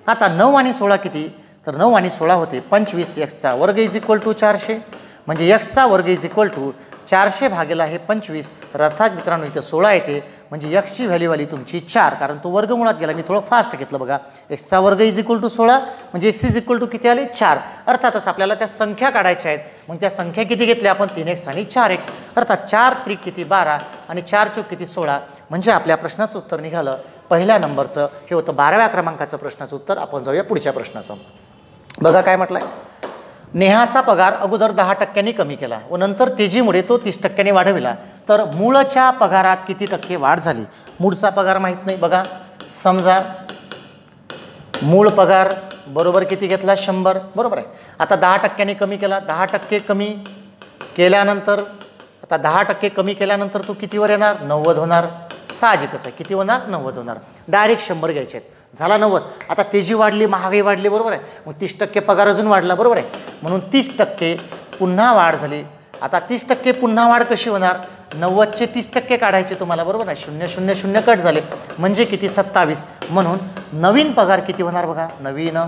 आता 9 आणि 16 किती, तर 9 आणि 16 होते 25, x वर्ग इज इक्वल टू 400. म्हणजे x वर्ग इज इक्वल टू 400 भागेला हे 25. तर अर्थात मित्रांनो इथं 16 येते, म्हणजे x ची व्हॅल्यू आली तुमची 4, कारण तो वर्गमुळात गेला. मी थोडं फास्ट घेतलं बघा. x वर्ग इज इक्वल टू 16, म्हणजे x इज इक्वल टू किती आले 4. अर्थातच आपल्याला त्या संख्या काढायच्या आहेत. मग त्या संख्या किती घेतल्या आपण, 3x आणि 4x. अर्थात 4 त्रिक किती 12 आणि 4 चौक किती 16. म्हणजे आपल्या प्रश्नाचं उत्तर निघालं पहिल्या नंबरचं. हे होतं 12व्या क्रमांकाचं प्रश्नाचं उत्तर. आपण जाऊया पुढच्या प्रश्नाचं. बघा काय म्हटलंय, नेहाचा पगार अगोदर 10% कमी केला व नंतर तेजीमुळे तो 30% वाढविला, तर मूळच्या पगारात किती टक्के वाढ झाली. मूळचा पगार माहीत नाही बघा. समजा मूळ पगार बरोबर किती घेतला, 100, बरोबर आहे. आता 10% कमी केला, 10% कमी केल्यानंतर, आता 10% कमी केल्यानंतर तो कितीवर येणार, 90 होणार. साहजिकच आहे, किती होणार, 90 होणार. डायरेक्ट 100 घ्यायचे आहेत, झाला 90. आता तेजी वाढली, महागाई वाढली, बरोबर आहे. मग 30% पगार अजून वाढला, बरोबर आहे. म्हणून 30% पुन्हा वाढ झाली. आता 30% पुन्हा वाढ कशी होणार, 90चे 30% काढायचे तुम्हाला, बरोबर आहे. 0 0 0 कट झाले, म्हणजे किती 27. म्हणून नवीन पगार किती होणार बघा, नवीन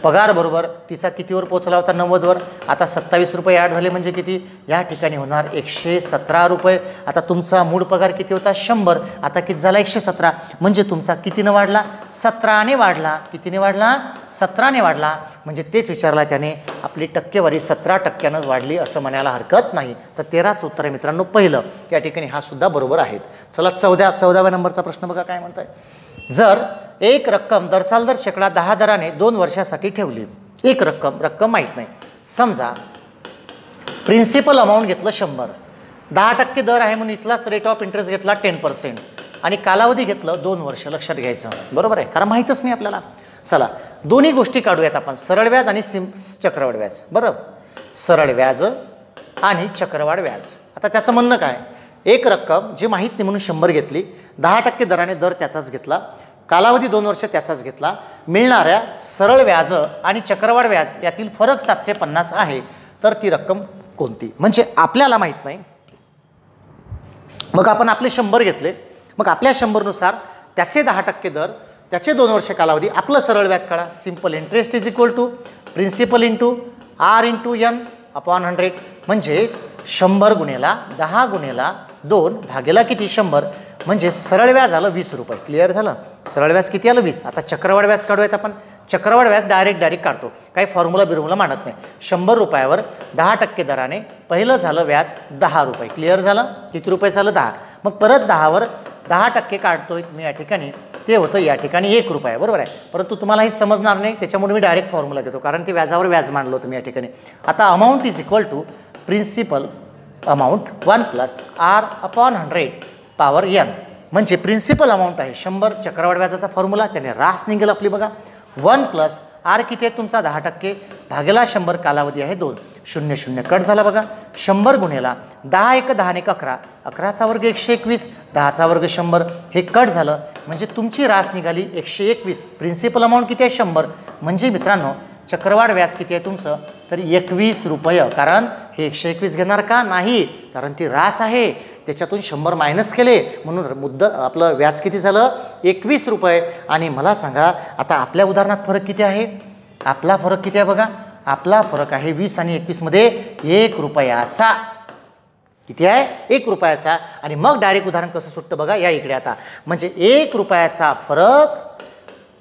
पगार बरोबर तिचा कितीवर पोचला होता, 90वर. आता 27 रुपये ॲड झाले, म्हणजे किती या ठिकाणी होणार 117 रुपये. आता तुमचा मूळ पगार किती होता, 100, आता किती झाला 117. म्हणजे तुमचा कितीनं वाढला, 17ने वाढला. कितीने वाढला, 17ने वाढला. म्हणजे तेच विचारला त्याने, आपली टक्केवारी 17% वाढली असं म्हणायला हरकत नाही. तर 13चं उत्तर आहे मित्रांनो पहिलं. या ठिकाणी हा सुद्धा बरोबर आहे. चला 14व्या नंबरचा प्रश्न बघा काय म्हणताय. जर एक रक्कम दरसाल दर शेकडा 10 दराने 2 वर्षासाठी ठेवली, एक रक्कम माहीत नाही. समजा प्रिन्सिपल अमाऊंट घेतलं 100, 10% दर आहे म्हणून इथलाच रेट ऑफ इंटरेस्ट घेतला 10% आणि कालावधी घेतलं 2 वर्ष. लक्षात घ्यायचं, बरोबर आहे, कारण माहीतच नाही आपल्याला. चला दोन्ही गोष्टी काढूयात आपण, सरळ व्याज आणि चक्रवाढ व्याज. बरोबर, सरळ व्याज आणि चक्रवाढ व्याज. आता त्याचं म्हणणं काय, एक रक्कम जी माहीत नाही म्हणून 100 घेतली, 10% दराने दर त्याचाच घेतला, कालावधी 2 वर्ष त्याचाच घेतला, मिळणाऱ्या सरळ व्याज आणि चक्रवाढ व्याज यातील फरक 750 आहे, तर ती रक्कम कोणती. म्हणजे आपल्याला माहीत नाही. मग आपण आपले 100 घेतले, मग आपल्या 100नुसार त्याचे 10% दर, त्याचे 2 वर्ष कालावधी, आपलं सरळ व्याज काढा. Simple interest is equal to principal into R into N upon 100. म्हणजेच 100 गुणेला 10 गुणेला 2 भागेला किती 100. म्हणजे सरळ व्याज आलं 20 रुपये. क्लिअर झालं, सरळ व्याज किती आलं 20. आता चक्रवाढ व्याज काढूयात आपण. चक्रवाढ व्याज डायरेक्ट काढतो, काही फॉर्म्युला बिर्म्युला मानत नाही. 100 रुपयावर 10% दराने पहिलं झालं व्याज 10 रुपये. क्लिअर झालं, किती रुपये झालं 10. मग परत 10वर 10% काढतोय मी या ठिकाणी, ते होतं या ठिकाणी 1 रुपया, बरोबर आहे. परंतु तुम्हाला हे समजणार नाही, त्याच्यामुळे मी डायरेक्ट फॉर्म्युला घेतो, कारण ते व्याजावर व्याज मांडलं होतं मी या ठिकाणी. आता amount is equal to principal amount 1 plus R upon 100 power N. म्हणजे प्रिन्सिपल अमाऊंट आहे 100, चक्रवाढ व्याजाचा फॉर्म्युला, त्याने रास निघेल आपली बघा. 1 प्लस आर किती आहे तुमचा 10% भागेला 100, कालावधी आहे 2. 0 0 कट झाला बघा. 100 गुणेला 10 1 10 1 11, 11चा वर्ग 121, 10चा वर्ग 100, हे कट झालं. म्हणजे तुमची रास निघाली 121. प्रिन्सिपल अमाऊंट किती आहे 100. म्हणजे मित्रांनो चक्रवाढ व्याज किती आहे तुमचं, तर 21 रुपये. कारण हे 121 घेणार का नाही, कारण ती रास आहे, त्याच्यातून 100 मायनस केले, म्हणून आपलं व्याज किती झालं 21 रुपये. आणि मला सांगा आता आपल्या उदाहरणात फरक किती आहे, आपला फरक किती आहे बघा, आपला फरक आहे 20 आणि 21 मध्ये 1 रुपयाचा. किती आहे 1 रुपयाचा. आणि मग डायरेक्ट उदाहरण कसं सुटतं बघा या इकडे आता. म्हणजे 1 रुपयाचा फरक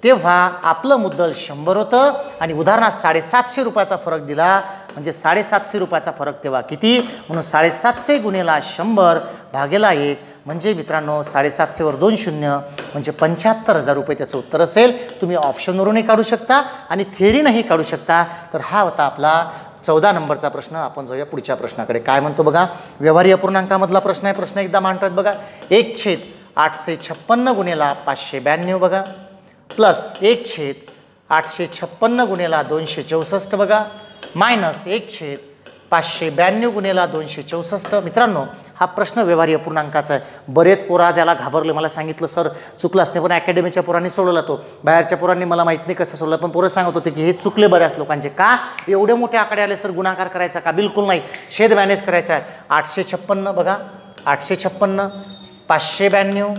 तेव्हा आपलं मुद्दल 100 होतं आणि उदाहरणार्थ 750 रुपयाचा फरक दिला म्हणजे 750 रुपयाचा फरक तेव्हा किती, म्हणून 750 गुणिला 100 भागेला 1 म्हणजे मित्रांनो 750 वर 2 शून्य म्हणजे 75,000 रुपये त्याचं उत्तर असेल. तुम्ही ऑप्शनवरूनही काढू शकता आणि थेअरीनंही काढू शकता. तर हा होता आपला 14 नंबरचा प्रश्न. आपण जाऊया पुढच्या प्रश्नाकडे. काय म्हणतो बघा, व्यवहारी अपूर्णांकामधला प्रश्न आहे. प्रश्न एकदा मांडतात बघा. 1/856 गुणिला 592 बघा प्लस 1/856 गुणिला 264 बघा मायनस 1/592 गुणिला 264. मित्रांनो हा प्रश्न व्यवहारी अपूर्णांकाचा आहे. बरेच पोरं आज याला घाबरले. मला सांगितलं सर चुकलं असते, पण अकॅडमीच्या पोरांनी सोडवला तो. बाहेरच्या पोरांनी मला माहीत नाही कसं सोडलं, पण पोरं सांगत होते की हे चुकले बऱ्याच लोकांचे. का एवढे मोठे आकडे आले सर, गुणाकार करायचा का? बिलकुल नाही, छेद मॅनेज करायचा आहे. 856 बघा 856 592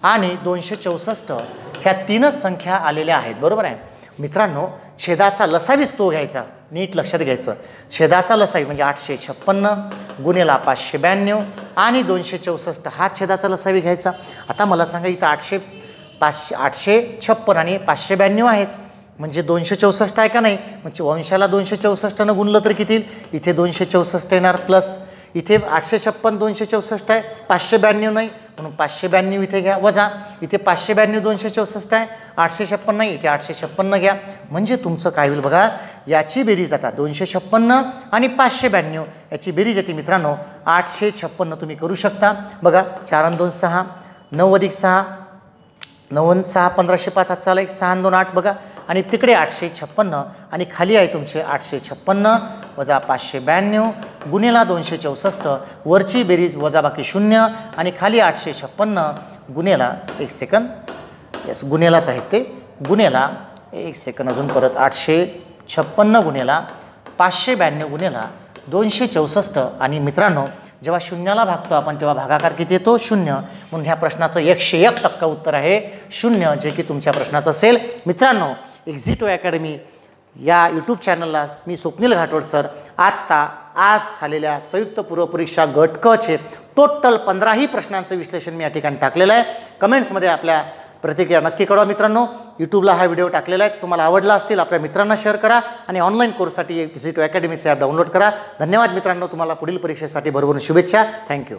आणि 264 ह्या तीनच संख्या आलेल्या आहेत. बरोबर आहे मित्रांनो. छेदाचा लसावीच तो घ्यायचा, नीट लक्षात घ्यायचं. छेदाचा लसावी म्हणजे 856 गुणिला 592 आणि 264 हा छेदाचा लसावी घ्यायचा. आता मला सांगा इथं 856 आणि 592 आहेच म्हणजे 264 आहे का नाही, म्हणजे वंशाला 264 गुणलं तर किती, इथे 264 येणार प्लस इथे 856 264 आहे, 592 नाही म्हणून 592 इथे घ्या वजा इथे 592 264 आहे, 856 नाही इथे 856 घ्या. म्हणजे तुमचं काय होईल बघा, याची बेरीज आता 256 आणि 592 याची बेरीज येते मित्रांनो 856. तुम्ही करू शकता बघा. 4 आणि 2 6 9 अधिक 6 9 आणि 6 1505 चाला 1 6 आणि 2 8 बघा आणि तिकडे 856 आणि खाली आहे तुमचे 856 वजा 592 गुणिला 264 वरची बेरीज वजा बाकी 0 आणि खाली 856 गुणिला 1 सेकंद यस गुणिलाच आहे ते गुणिला 1 सेकंद अजून परत 856 गुणिला 592 गुणिला 264. आणि मित्रांनो जेव्हा शून्याला भागतो आपण तेव्हा भागाकार किती येतो 0 म्हणून ह्या प्रश्नाचं 101% उत्तर आहे 0 जे की तुमच्या प्रश्नाचं असेल. मित्रांनो एक्झिटो अकॅडमी या यूट्यूब चॅनलला मी स्वप्नील घाटोड सर आज झालेल्या संयुक्त पूर्वपरीक्षा गट क चे टोटल 15ही प्रश्नांचं विश्लेषण मी या ठिकाणी टाकलेलं आहे. कमेंट्समध्ये आपल्या प्रतिक्रिया नक्की कळवा मित्रांनो. यूट्यूबला हा व्हिडिओ टाकलेला आहे, तुम्हाला आवडला असेल आपल्या मित्रांना शेअर करा आणि ऑनलाईन कोर्ससाठी एक्झिटो अकॅडमीचे ॲप डाउनलोड करा. धन्यवाद मित्रांनो. तुम्हाला पुढील परीक्षेसाठी भरभरून शुभेच्छा. थँक्यू.